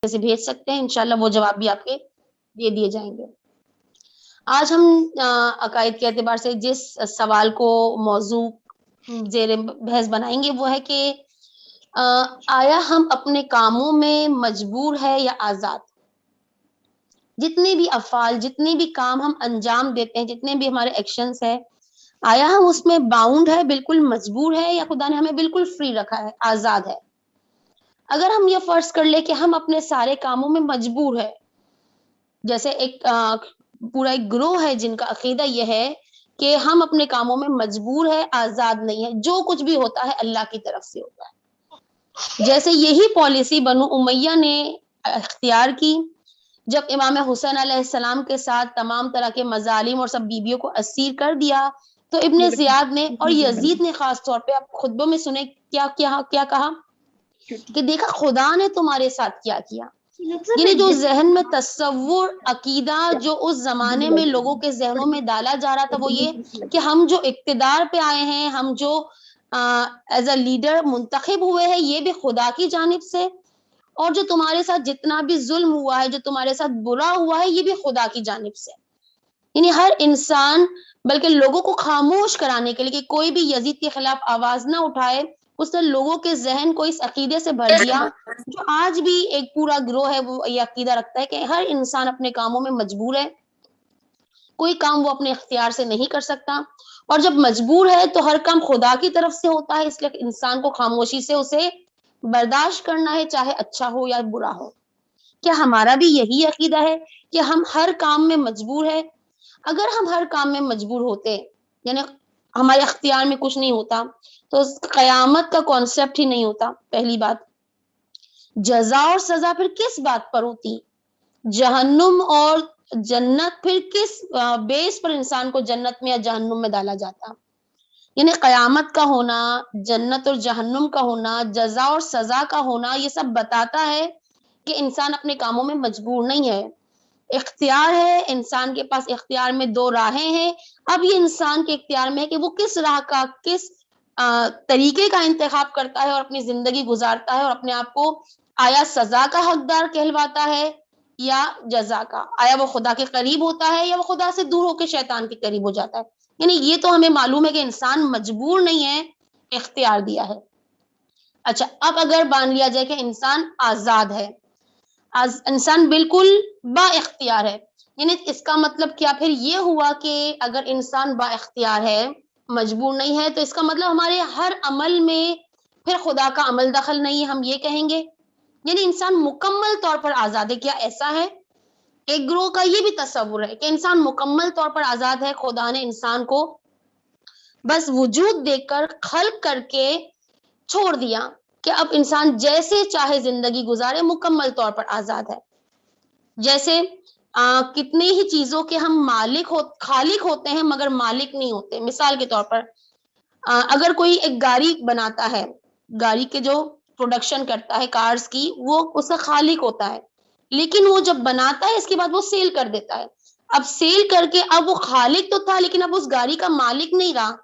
سے بھیج سکتے ہیں، انشاءاللہ وہ جواب بھی آپ کے دے دیے جائیں گے۔ آج ہم عقائد کے اعتبار سے جس سوال کو موضوع زیر بحث بنائیں گے وہ ہے کہ آیا ہم اپنے کاموں میں مجبور ہے یا آزاد؟ جتنے بھی افعال، جتنے بھی کام ہم انجام دیتے ہیں، جتنے بھی ہمارے ایکشنز ہیں، آیا ہم اس میں باؤنڈ ہے، بالکل مجبور ہے، یا خدا نے ہمیں بالکل فری رکھا ہے، آزاد ہے؟ اگر ہم یہ فرض کر لیں کہ ہم اپنے سارے کاموں میں مجبور ہے، جیسے ایک پورا ایک گروہ ہے جن کا عقیدہ یہ ہے کہ ہم اپنے کاموں میں مجبور ہے، آزاد نہیں ہے، جو کچھ بھی ہوتا ہے اللہ کی طرف سے ہوتا ہے۔ جیسے یہی پالیسی بنو امیہ نے اختیار کی جب امام حسین علیہ السلام کے ساتھ تمام طرح کے مظالم اور سب بیویوں کو اسیر کر دیا، تو ابن زیاد نے اور یزید نے خاص طور پہ آپ خطبوں میں سنے کیا کہا کہ دیکھا خدا نے تمہارے ساتھ کیا کیا۔ یعنی جو ذہن میں تصور، عقیدہ جو اس زمانے میں لوگوں کے ذہنوں میں ڈالا جا رہا تھا وہ یہ کہ ہم جو اقتدار پہ آئے ہیں، ہم جو ایز اے لیڈر منتخب ہوئے ہیں، یہ بھی خدا کی جانب سے، اور جو تمہارے ساتھ جتنا بھی ظلم ہوا ہے، جو تمہارے ساتھ برا ہوا ہے، یہ بھی خدا کی جانب سے۔ یعنی ہر انسان، بلکہ لوگوں کو خاموش کرانے کے لیے کہ کوئی بھی یزید کے خلاف آواز نہ اٹھائے، اس نے لوگوں کے ذہن کو اس عقیدے سے بھر دیا، جو آج بھی ایک پورا گروہ ہے وہ یہ عقیدہ رکھتا ہے کہ ہر انسان اپنے کاموں میں مجبور ہے، کوئی کام وہ اپنے اختیار سے نہیں کر سکتا، اور جب مجبور ہے تو ہر کام خدا کی طرف سے ہوتا ہے، اس لیے انسان کو خاموشی سے اسے برداشت کرنا ہے، چاہے اچھا ہو یا برا ہو۔ کیا ہمارا بھی یہی عقیدہ ہے کہ ہم ہر کام میں مجبور ہے؟ اگر ہم ہر کام میں مجبور ہوتے، یعنی ہمارے اختیار میں کچھ نہیں ہوتا، تو قیامت کا کانسیپٹ ہی نہیں ہوتا۔ پہلی بات، جزا اور سزا پھر کس بات پر ہوتی؟ جہنم اور جنت پھر کس بیس پر انسان کو جنت میں یا جہنم میں ڈالا جاتا؟ یعنی قیامت کا ہونا، جنت اور جہنم کا ہونا، جزا اور سزا کا ہونا، یہ سب بتاتا ہے کہ انسان اپنے کاموں میں مجبور نہیں ہے، اختیار ہے۔ انسان کے پاس اختیار میں دو راہیں ہیں، اب یہ انسان کے اختیار میں ہے کہ وہ کس راہ کا، کس طریقے کا انتخاب کرتا ہے اور اپنی زندگی گزارتا ہے، اور اپنے آپ کو آیا سزا کا حقدار کہلواتا ہے یا جزا کا، آیا وہ خدا کے قریب ہوتا ہے یا وہ خدا سے دور ہو کے شیطان کے قریب ہو جاتا ہے۔ یعنی یہ تو ہمیں معلوم ہے کہ انسان مجبور نہیں ہے، اختیار دیا ہے۔ اچھا، اب اگر مان لیا جائے کہ انسان آزاد ہے، انسان بالکل با اختیار ہے، یعنی اس کا مطلب کیا پھر یہ ہوا کہ اگر انسان با اختیار ہے، مجبور نہیں ہے، تو اس کا مطلب ہمارے ہر عمل میں پھر خدا کا عمل دخل نہیں ہے، ہم یہ کہیں گے؟ یعنی انسان مکمل طور پر آزاد ہے، کیا ایسا ہے؟ ایک گروہ کا یہ بھی تصور ہے کہ انسان مکمل طور پر آزاد ہے، خدا نے انسان کو بس وجود دے کر خلق کر کے چھوڑ دیا کہ اب انسان جیسے چاہے زندگی گزارے، مکمل طور پر آزاد ہے۔ جیسے کتنی ہی چیزوں کے ہم خالق ہوتے ہیں مگر مالک نہیں ہوتے۔ مثال کے طور پر اگر کوئی ایک گاڑی بناتا ہے، گاڑی کے جو پروڈکشن کرتا ہے کارز کی، وہ اس کا خالق ہوتا ہے، لیکن وہ جب بناتا ہے اس کے بعد وہ سیل کر دیتا ہے۔ اب سیل کر کے اب وہ خالق تو تھا لیکن اب اس گاڑی کا مالک نہیں رہا،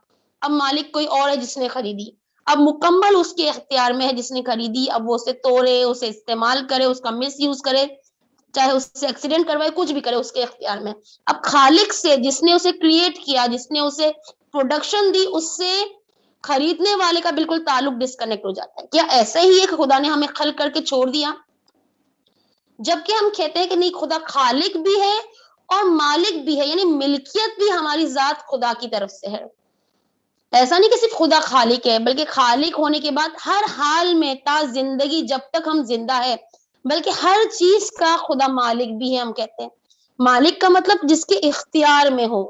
اب مالک کوئی اور ہے جس نے خریدی، اب مکمل اس کے اختیار میں ہے جس نے خریدی، اب وہ اسے توڑے، اسے استعمال کرے، اس کا مس یوز کرے، چاہے اس سے ایکسیڈنٹ کروائے، کچھ بھی کرے، اس کے اختیار میں۔ اب خالق سے، جس نے اسے کریٹ کیا، جس نے اسے پروڈکشن دی، اس سے خریدنے والے کا بالکل تعلق ڈسکنیکٹ ہو جاتا ہے۔ کیا ایسا ہی ہے کہ خدا نے ہمیں خلق کر کے چھوڑ دیا؟ جبکہ ہم کہتے ہیں کہ نہیں، خدا خالق بھی ہے اور مالک بھی ہے، یعنی ملکیت بھی ہماری ذات خدا کی طرف سے ہے۔ ایسا نہیں کہ صرف خدا خالق ہے، بلکہ خالق ہونے کے بعد ہر حال میں تا زندگی، جب تک ہم زندہ ہے، بلکہ ہر چیز کا خدا مالک بھی ہے۔ ہم کہتے ہیں مالک کا مطلب جس کے اختیار میں ہو،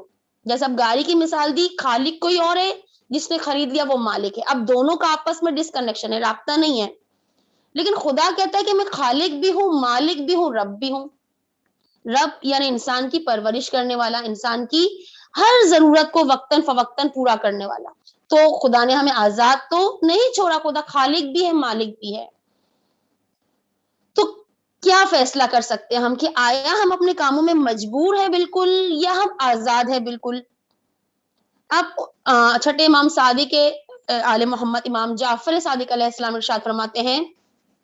جیسے اب گاڑی کی مثال دی، خالق کوئی اور ہے، جس نے خرید لیا وہ مالک ہے۔ اب دونوں کا آپس میں ڈسکنیکشن ہے، رابطہ نہیں ہے، لیکن خدا کہتا ہے کہ میں خالق بھی ہوں، مالک بھی ہوں، رب بھی ہوں۔ رب یعنی انسان کی پرورش کرنے والا، انسان کی ہر ضرورت کو وقتاً فوقتاً پورا کرنے والا۔ تو خدا نے ہمیں آزاد تو نہیں چھوڑا، خدا خالق بھی ہے، مالک بھی ہے۔ تو کیا فیصلہ کر سکتے ہیں ہم کہ آیا ہم اپنے کاموں میں مجبور ہے بالکل یا ہم آزاد ہے بالکل؟ اب چھٹے امام صادق کے آل محمد امام جعفر صادق علیہ السلام ارشاد فرماتے ہیں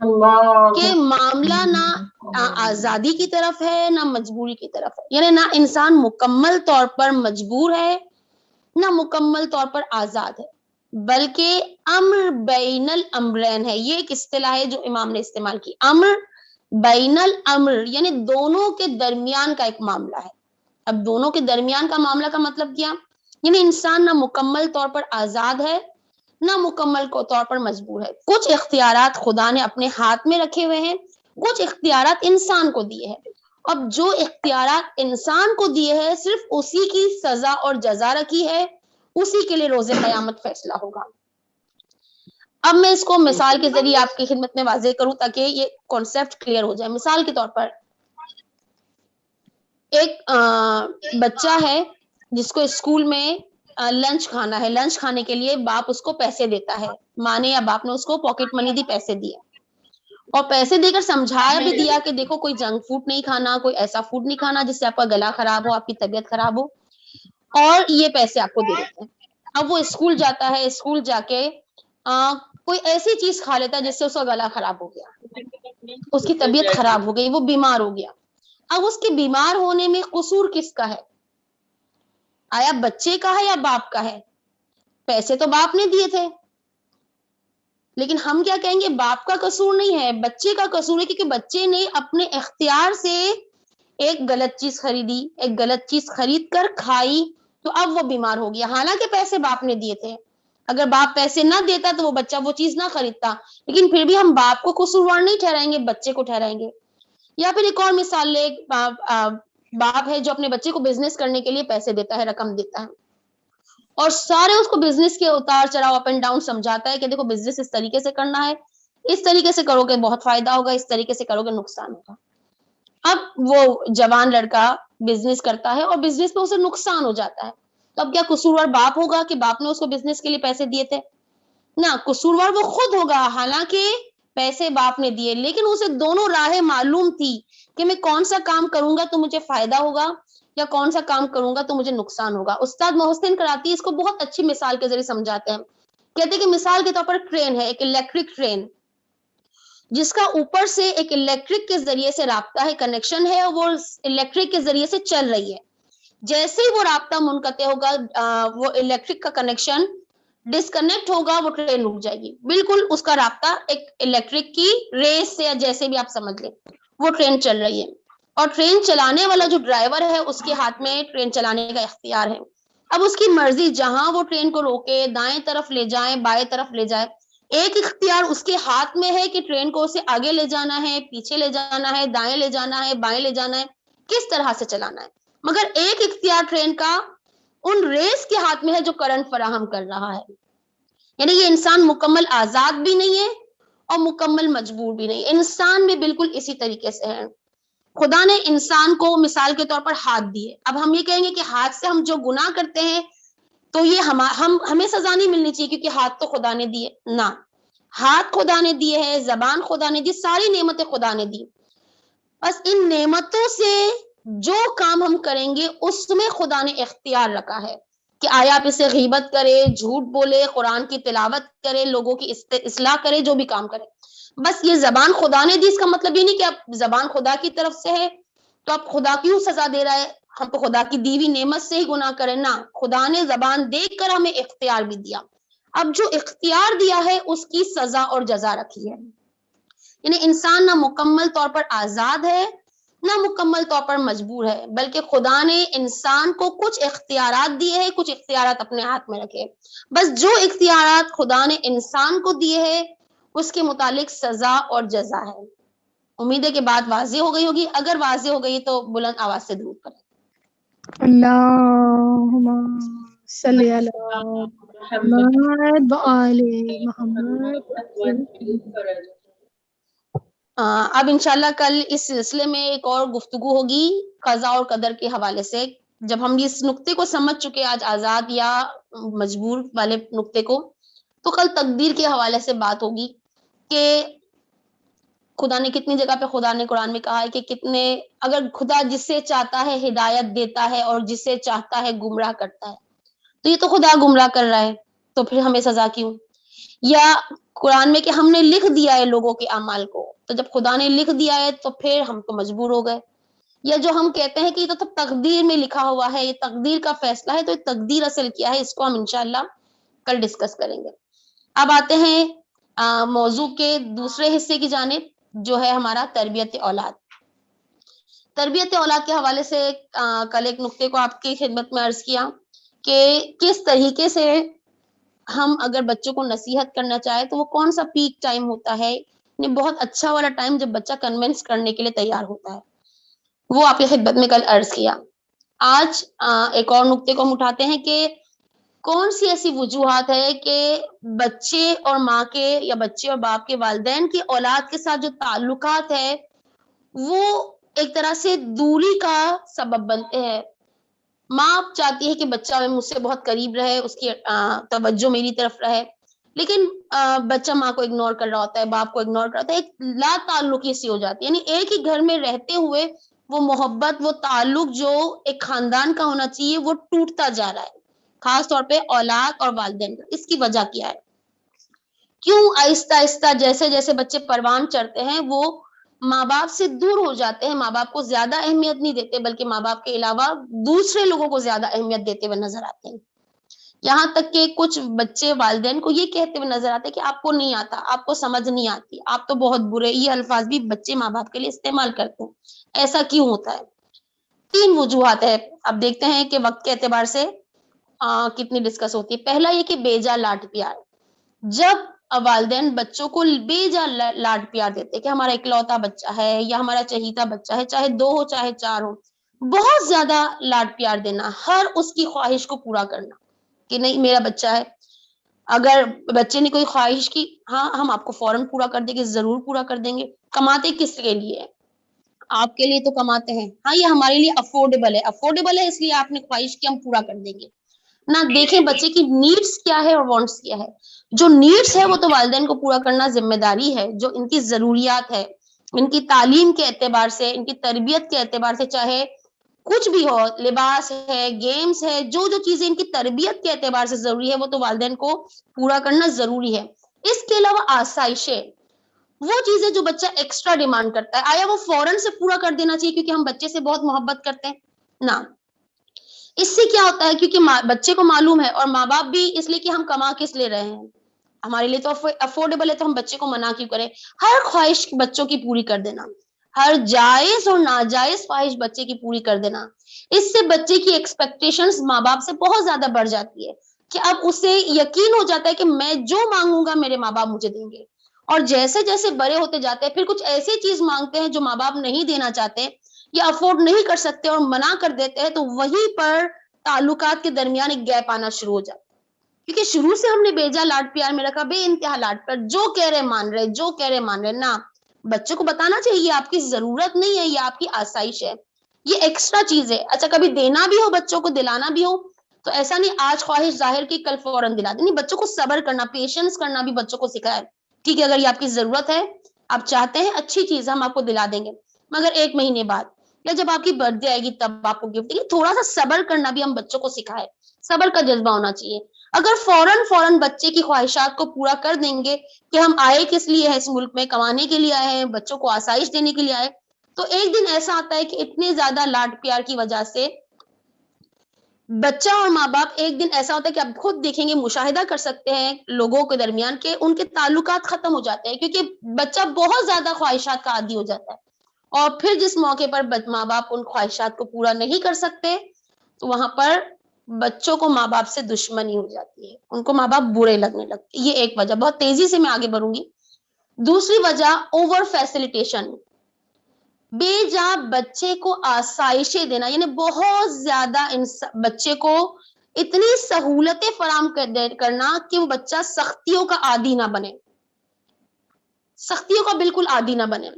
کہ معاملہ نہ آزادی کی طرف ہے نہ مجبوری کی طرف ہے، یعنی نہ انسان مکمل طور پر مجبور ہے نہ مکمل طور پر آزاد ہے، بلکہ امر بین الامرین ہے۔ یہ ایک اصطلاح ہے جو امام نے استعمال کی، امر بین الامر، یعنی دونوں کے درمیان کا ایک معاملہ ہے۔ اب دونوں کے درمیان کا معاملہ کا مطلب کیا؟ یعنی انسان نہ مکمل طور پر آزاد ہے نہ مکمل طور پر مجبور ہے۔ کچھ اختیارات خدا نے اپنے ہاتھ میں رکھے ہوئے ہیں، کچھ اختیارات انسان کو دیے ہیں۔ اب جو اختیارات انسان کو دیے ہیں صرف اسی کی سزا اور جزا رکھی ہے، اسی کے لیے روز قیامت فیصلہ ہوگا۔ اب میں اس کو مثال کے ذریعے آپ کی خدمت میں واضح کروں تاکہ یہ کانسیپٹ کلیئر ہو جائے۔ مثال کے طور پر ایک بچہ ہے جس کو اسکول میں لنچ کھانا ہے، لنچ کھانے کے لیے باپ اس کو پیسے دیتا ہے، ماں نے یا باپ نے اس کو پاکٹ منی دی، پیسے دیے اور پیسے دے کر سمجھایا بھی دیا کہ دیکھو کوئی جنک فوڈ نہیں کھانا، کوئی ایسا فوڈ نہیں کھانا جس سے آپ کا گلا خراب ہو، آپ کی طبیعت خراب ہو، اور یہ پیسے آپ کو دے دیتے ہیں۔ اب وہ اسکول جاتا ہے، اسکول جا کے کوئی ایسی چیز کھا لیتا ہے جس سے اس کا گلا خراب ہو گیا، اس کی طبیعت خراب ہو گئی، وہ بیمار ہو گیا۔ اب اس کے بیمار ہونے میں قصور کس کا ہے؟ آیا بچے کا ہے یا باپ کا ہے؟ پیسے تو باپ نے دیے تھے، لیکن ہم کیا کہیں گے؟ باپ کا قصور نہیں ہے، بچے کا قصور ہے، کیونکہ بچے نے اپنے اختیار سے ایک غلط چیز خریدی، ایک غلط چیز خرید کر کھائی، تو اب وہ بیمار ہو گیا، حالانکہ پیسے باپ نے دیے تھے۔ اگر باپ پیسے نہ دیتا تو وہ بچہ وہ چیز نہ خریدتا، لیکن پھر بھی ہم باپ کو قصوروار نہیں ٹھہرائیں گے، بچے کو ٹھہرائیں گے۔ یا پھر ایک اور مثال لے، باپ ہے جو اپنے بچے کو بزنس کرنے کے لیے پیسے دیتا ہے، رقم دیتا ہے، اور سارے اس کو بزنس کے اتار چڑھاؤ، اپ اینڈ ڈاؤن سمجھاتا ہے کہ دیکھو بزنس اس طریقے سے کرنا ہے، اس طریقے سے کرو گے بہت فائدہ ہوگا، اس طریقے سے کرو گے نقصان ہوگا۔ اب وہ جوان لڑکا بزنس کرتا ہے اور بزنس میں اسے نقصان ہو جاتا ہے، تو اب کیا قصوروار باپ ہوگا کہ باپ نے اس کو بزنس کے لیے پیسے دیے تھے؟ نہ، قصوروار وہ خود ہوگا، حالانکہ پیسے باپ نے دیے، لیکن اسے دونوں راہیں معلوم تھی کہ میں کون سا کام کروں گا تو مجھے فائدہ ہوگا یا کون سا کام کروں گا تو مجھے نقصان ہوگا۔ استاد محسن کراتی اس کو بہت اچھی مثال کے ذریعے سمجھاتے ہیں، کہتے ہیں کہ مثال کے طور پر ٹرین ہے، ایک الیکٹرک ٹرین جس کا اوپر سے ایک الیکٹرک کے ذریعے سے رابطہ ہے، کنیکشن ہے، اور وہ الیکٹرک کے ذریعے سے چل رہی ہے۔ جیسے ہی وہ رابطہ منقطع ہوگا، وہ الیکٹرک کا کنیکشن ڈسکنیکٹ ہوگا، وہ ٹرین رک جائے گی، بالکل اس کا رابطہ ایک الیکٹرک کی ریس سے یا جیسے بھی آپ سمجھ لیں، وہ ٹرین چل رہی ہے، اور ٹرین چلانے والا جو ڈرائیور ہے اس کے ہاتھ میں ٹرین چلانے کا اختیار ہے۔ اب اس کی مرضی جہاں وہ ٹرین کو روکے، دائیں طرف لے جائیں، بائیں طرف لے جائے، ایک اختیار اس کے ہاتھ میں ہے کہ ٹرین کو اسے آگے لے جانا ہے، پیچھے لے جانا ہے، دائیں لے جانا ہے، بائیں لے جانا ہے، کس طرح سے چلانا ہے، مگر ایک اختیار ٹرین کا ان ریس کے ہاتھ میں ہے جو کرنٹ فراہم کر رہا ہے۔ یعنی یہ انسان مکمل آزاد بھی نہیں ہے اور مکمل مجبور بھی نہیں، انسان بھی بالکل اسی طریقے سے ہے۔ خدا نے انسان کو مثال کے طور پر ہاتھ دیے، اب ہم یہ کہیں گے کہ ہاتھ سے ہم جو گناہ کرتے ہیں تو یہ ہمیں سزا نہیں ملنی چاہیے کیونکہ ہاتھ تو خدا نے دیے، نہ، ہاتھ خدا نے دیے ہے، زبان خدا نے دی، ساری نعمتیں خدا نے دی، بس ان نعمتوں سے جو کام ہم کریں گے اس میں خدا نے اختیار رکھا ہے کہ آیا آپ اسے غیبت کرے، جھوٹ بولے، قرآن کی تلاوت کرے، لوگوں کی اصلاح کرے، جو بھی کام کرے، بس یہ زبان خدا نے دی، اس کا مطلب یہ نہیں کہ آپ زبان خدا کی طرف سے ہے تو آپ خدا کیوں سزا دے رہا ہے، ہم تو خدا کی دی ہوئی نعمت سے ہی گناہ کریں، نہ، خدا نے زبان دے کر ہمیں اختیار بھی دیا، اب جو اختیار دیا ہے اس کی سزا اور جزا رکھی ہے۔ یعنی انسان نہ مکمل طور پر آزاد ہے نہ مکمل طور پر مجبور ہے، بلکہ خدا نے انسان کو کچھ اختیارات دیے ہیں، کچھ اختیارات اپنے ہاتھ میں رکھے، بس جو اختیارات خدا نے انسان کو دیے ہیں اس کے متعلق سزا اور جزا ہے۔ امید ہے کہ بات واضح ہو گئی ہوگی، اگر واضح ہو گئی تو بلند آواز سے درود کریں۔ اللہم صلی علی محمد وآل محمد۔ اب انشاءاللہ کل اس سلسلے میں ایک اور گفتگو ہوگی قضاء اور قدر کے حوالے سے، جب ہم اس نقطے کو سمجھ چکے آج آزاد یا مجبور والے نقطے کو، تو کل تقدیر کے حوالے سے بات ہوگی کہ خدا نے کتنی جگہ پہ خدا نے قرآن میں کہا ہے کہ کتنے، اگر خدا جس سے چاہتا ہے ہدایت دیتا ہے اور جس سے چاہتا ہے گمراہ کرتا ہے، تو یہ تو خدا گمراہ کر رہا ہے تو پھر ہمیں سزا کیوں؟ یا قرآن میں کہ ہم نے لکھ دیا ہے لوگوں کے اعمال کو، تو جب خدا نے لکھ دیا ہے تو پھر ہم تو مجبور ہو گئے. یا جو ہم کہتے ہیں کہ یہ تو تقدیر میں لکھا ہوا ہے، یہ تقدیر کا فیصلہ ہے، تو یہ تقدیر اصل کیا ہے، اس کو ہم انشاءاللہ کل ڈسکس کریں گے. اب آتے ہیں موضوع کے دوسرے حصے کی جانب، جو ہے ہمارا تربیت اولاد. تربیت اولاد کے حوالے سے کل ایک نقطے کو آپ کی خدمت میں عرض کیا کہ کس طریقے سے ہم اگر بچوں کو نصیحت کرنا چاہے تو وہ کون سا پیک ٹائم ہوتا ہے، یہ بہت اچھا والا ٹائم جب بچہ کنونس کرنے کے لیے تیار ہوتا ہے، وہ آپ کی خدمت میں کل عرض کیا. آج ایک اور نقطے کو ہم اٹھاتے ہیں کہ کون سی ایسی وجوہات ہے کہ بچے اور ماں کے یا بچے اور باپ کے والدین کی اولاد کے ساتھ جو تعلقات ہے وہ ایک طرح سے دوری کا سبب بنتے ہیں. ماں چاہتی ہے کہ بچہ مجھ سے بہت قریب رہے، اس کی توجہ میری طرف رہے، لیکن بچہ ماں کو اگنور کر رہا ہوتا ہے، باپ کو اگنور کرتا ہے، ایک لا تعلقی سی ہو جاتی ہے. یعنی ایک ہی گھر میں رہتے ہوئے وہ محبت، وہ تعلق جو ایک خاندان کا ہونا چاہیے وہ ٹوٹتا جا رہا ہے، خاص طور پہ اولاد اور والدین کا. اس کی وجہ کیا ہے؟ کیوں آہستہ آہستہ جیسے جیسے بچے پروان چڑھتے ہیں وہ ماں باپ سے دور ہو جاتے ہیں، ماں باپ کو زیادہ اہمیت نہیں دیتے بلکہ ماں باپ کے علاوہ دوسرے لوگوں کو زیادہ اہمیت دیتے ہوئے نظر آتے ہیں. یہاں تک کہ کچھ بچے والدین کو یہ کہتے ہوئے نظر آتے ہیں کہ آپ کو نہیں آتا، آپ کو سمجھ نہیں آتی، آپ تو بہت برے. یہ الفاظ بھی بچے ماں باپ کے لیے استعمال کرتے ہیں. ایسا کیوں ہوتا ہے؟ 3 وجوہات ہے. اب دیکھتے ہیں کہ وقت کے اعتبار سے کتنی ڈسکس ہوتی ہے. پہلا یہ کہ بیجا لاڈ پیار. جب والدین بچوں کو بے جا لاڈ پیار دیتے کہ ہمارا اکلوتا بچہ ہے یا ہمارا چہیتا بچہ ہے، چاہے 2 ہو چاہے 4 ہو، بہت زیادہ لاڈ پیار دینا، ہر اس کی خواہش کو پورا کرنا کہ نہیں میرا بچہ ہے. اگر بچے نے کوئی خواہش کی، ہاں ہم آپ کو فوراً پورا کر دیں گے، ضرور پورا کر دیں گے. کماتے کس کے لیے؟ آپ کے لیے تو کماتے ہیں، ہاں یہ ہمارے لیے افورڈیبل ہے، افورڈیبل ہے اس لیے آپ نے خواہش کی، ہم پورا کر دیں گے. نہ دیکھیں بچے کی نیڈس کیا ہے اور وانٹس کیا ہے. جو نیڈس ہے وہ تو والدین کو پورا کرنا ذمہ داری ہے، جو ان کی ضروریات ہے، ان کی تعلیم کے اعتبار سے، ان کی تربیت کے اعتبار سے، چاہے کچھ بھی ہو، لباس ہے، گیمز ہے، جو جو چیزیں ان کی تربیت کے اعتبار سے ضروری ہے وہ تو والدین کو پورا کرنا ضروری ہے. اس کے علاوہ آسائشیں، وہ چیزیں جو بچہ ایکسٹرا ڈیمانڈ کرتا ہے، آیا وہ فوراً سے پورا کر دینا چاہیے کیونکہ ہم بچے سے بہت محبت کرتے ہیں؟ نہ. اس سے کیا ہوتا ہے کیونکہ بچے کو معلوم ہے اور ماں باپ بھی اس لیے کہ ہم کما کس لے رہے ہیں، ہمارے لیے تو افورڈیبل ہے تو ہم بچے کو منع کیوں کریں. ہر خواہش بچوں کی پوری کر دینا، ہر جائز اور ناجائز خواہش بچے کی پوری کر دینا، اس سے بچے کی ایکسپیکٹیشنز ماں باپ سے بہت زیادہ بڑھ جاتی ہے کہ اب اسے یقین ہو جاتا ہے کہ میں جو مانگوں گا میرے ماں باپ مجھے دیں گے. اور جیسے جیسے بڑے ہوتے جاتے ہیں پھر کچھ ایسی چیز مانگتے ہیں جو ماں باپ نہیں دینا چاہتے یا افورڈ نہیں کر سکتے اور منع کر دیتے ہیں، تو وہیں پر تعلقات کے درمیان ایک گیپ آنا شروع ہو جاتا ہے کیونکہ شروع سے ہم نے بیجا لاڈ پیار میں رکھا، بے انتہا لاڈ پر، جو کہہ رہے مان رہے، جو کہہ رہے مان رہے. نہ، بچوں کو بتانا چاہیے یہ آپ کی ضرورت نہیں ہے، یہ آپ کی آسائش ہے، یہ ایکسٹرا چیز ہے. اچھا کبھی دینا بھی ہو بچوں کو، دلانا بھی ہو تو ایسا نہیں آج خواہش ظاہر کی کل فوراً دلا دیں. نہیں، بچوں کو صبر کرنا، پیشنس کرنا بھی بچوں کو سکھائے. ٹھیک ہے، اگر یہ آپ کی ضرورت ہے، آپ چاہتے ہیں، اچھی چیز ہم آپ کو دلا دیں گے، مگر 1 مہینے بعد یا جب آپ کی برتھ ڈے آئے گی تب آپ کو گفٹ دیں گے. تھوڑا سا صبر کرنا بھی ہم بچوں کو سکھائے، صبر کا جذبہ ہونا چاہیے. اگر فوراً بچے کی خواہشات کو پورا کر دیں گے کہ ہم آئے کس لیے ہیں اس ملک میں، کمانے کے لیے آئے ہیں، بچوں کو آسائش دینے کے لیے آئے، تو ایک دن ایسا آتا ہے کہ اتنے زیادہ لاڈ پیار کی وجہ سے بچہ اور ماں باپ، ایک دن ایسا ہوتا ہے کہ آپ خود دیکھیں گے، مشاہدہ کر سکتے ہیں لوگوں کے درمیان کہ ان کے تعلقات ختم ہو جاتے ہیں کیونکہ بچہ بہت زیادہ خواہشات کا عادی ہو جاتا ہے. اور پھر جس موقع پر ماں باپ ان خواہشات کو پورا نہیں کر سکتے تو وہاں پر بچوں کو ماں باپ سے دشمنی ہو جاتی ہے، ان کو ماں باپ برے لگنے لگتے. یہ ایک وجہ. بہت تیزی سے میں آگے بڑھوں گی. دوسری وجہ اوور فیسیلیٹیشن، بے جا بچے کو آسائشیں دینا، یعنی بہت زیادہ بچے کو اتنی سہولتیں فراہم کرنا کہ وہ بچہ سختیوں کا عادی نہ بنے، سختیوں کا بالکل عادی نہ بنے.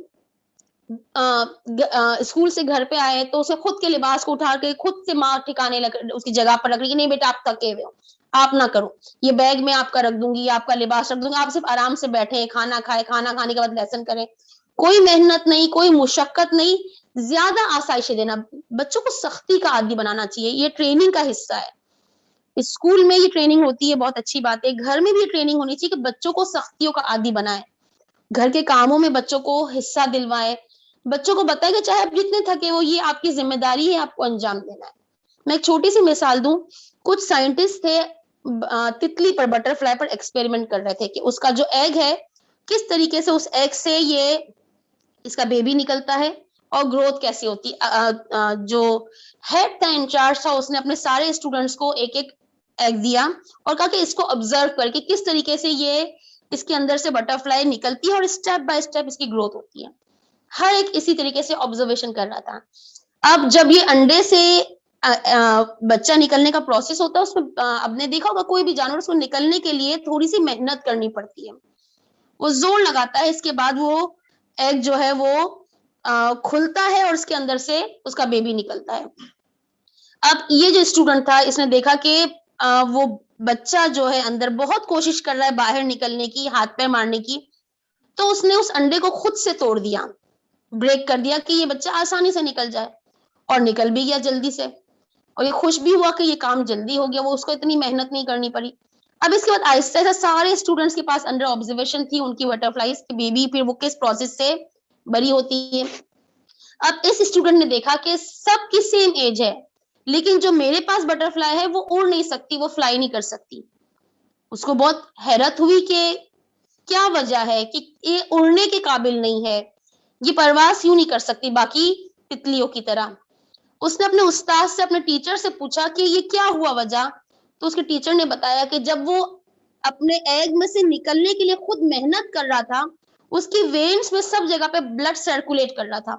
اسکول سے گھر پہ آئے تو اسے خود کے لباس کو اٹھا کے خود سے ماں ٹھکانے اس کی جگہ پر رکھ رہی کہ نہیں بیٹا آپ تھکے ہوئے ہو، آپ نہ کرو، یہ بیگ میں آپ کا رکھ دوں گی، آپ کا لباس رکھ دوں گی، آپ صرف آرام سے بیٹھیں، کھانا کھائیں، کھانا کھانے کے بعد لیسن کریں، کوئی محنت نہیں، کوئی مشقت نہیں. زیادہ آسائشیں دینا، بچوں کو سختی کا عادی بنانا چاہیے، یہ ٹریننگ کا حصہ ہے. اسکول میں یہ ٹریننگ ہوتی ہے، بہت اچھی بات ہے، گھر میں بھی یہ ٹریننگ ہونی چاہیے کہ بچوں کو سختیوں کا عادی بنائے، گھر کے کاموں میں بچوں کو حصہ دلوائے، بچوں کو بتائے کہ چاہے آپ جتنے تھکے ہو یہ آپ کی ذمہ داری ہے، آپ کو انجام دینا ہے. میں ایک چھوٹی سی مثال دوں، کچھ سائنٹسٹ تھے تتلی پر، بٹر فلائی پر ایکسپیریمنٹ کر رہے تھے کہ اس کا جو ایگ ہے کس طریقے سے اس ایگ سے یہ اس کا بیبی نکلتا ہے اور گروتھ کیسی ہوتی. جو ہیڈ تھا، انچارج تھا، اس نے اپنے سارے اسٹوڈنٹس کو ایک ایک ایگ دیا اور کہا کہ اس کو آبزرو کر کے کس طریقے سے یہ اس کے اندر سے بٹر فلائی نکلتی ہے اور اسٹیپ بائی اسٹیپ اس کی گروتھ ہوتی ہے. ہر ایک اسی طریقے سے آبزرویشن کر رہا تھا. اب جب یہ انڈے سے بچہ نکلنے کا پروسیس ہوتا ہے، اس میں اب نے دیکھا ہوگا کوئی بھی جانور اس کو نکلنے کے لیے تھوڑی سی محنت کرنی پڑتی ہے، وہ زور لگاتا ہے، اس کے بعد وہ ایگ جو ہے وہ کھلتا ہے اور اس کے اندر سے اس کا بیبی نکلتا ہے. اب یہ جو اسٹوڈنٹ تھا اس نے دیکھا کہ وہ بچہ جو ہے اندر بہت کوشش کر رہا ہے باہر نکلنے کی، ہاتھ پیر مارنے کی، تو اس نے اس انڈے کو خود سے توڑ دیا، بریک کر دیا کہ یہ بچہ آسانی سے نکل جائے، اور نکل بھی گیا جلدی سے، اور یہ خوش بھی ہوا کہ یہ کام جلدی ہو گیا، وہ اس کو اتنی محنت نہیں کرنی پڑی. اب اس کے بعد آہستہ آہستہ سارے اسٹوڈنٹس کے پاس انڈر آبزرویشن تھی ان کی بٹر فلائیز کی بیبی، پھر وہ کس پروسیس سے بری ہوتی ہے. اب اس اسٹوڈنٹ نے دیکھا کہ سب کی سیم ایج ہے، لیکن جو میرے پاس بٹر فلائی ہے وہ اڑ نہیں سکتی، وہ فلائی نہیں کر سکتی. اس کو بہت حیرت ہوئی کہ کیا وجہ ہے کہ یہ اڑنے کے قابل نہیں ہے، یہ پرواز یوں نہیں کر سکتی باقی تتلیوں کی طرح. اس نے اپنے استاد سے، اپنے ٹیچر سے پوچھا کہ یہ کیا ہوا وجہ، تو اس کے ٹیچر نے بتایا کہ جب وہ اپنے ایگ میں سے نکلنے کے لیے خود محنت کر رہا تھا، اس کی وینز میں سب جگہ پہ بلڈ سرکولیٹ کر رہا تھا،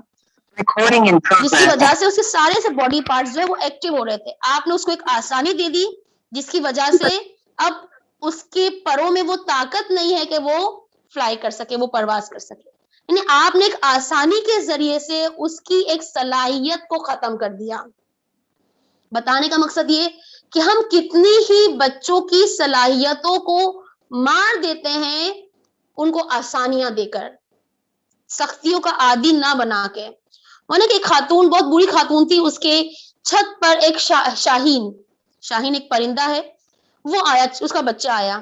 جس کی وجہ سے اس کے سارے سے باڈی پارٹس جو ہے وہ ایکٹیو ہو رہے تھے. آپ نے اس کو ایک آسانی دے دی جس کی وجہ سے اب اس کے پروں میں وہ طاقت نہیں ہے کہ وہ فلائی کر سکے، وہ پرواز کر سکے. یعنی آپ نے ایک آسانی کے ذریعے سے اس کی ایک صلاحیت کو ختم کر دیا. بتانے کا مقصد یہ کہ ہم کتنی ہی بچوں کی صلاحیتوں کو مار دیتے ہیں ان کو آسانیاں دے کر، سختیوں کا عادی نہ بنا کے. ایک خاتون، بہت بری خاتون تھی، اس کے چھت پر ایک شاہین ایک پرندہ ہے، وہ آیا، اس کا بچہ آیا،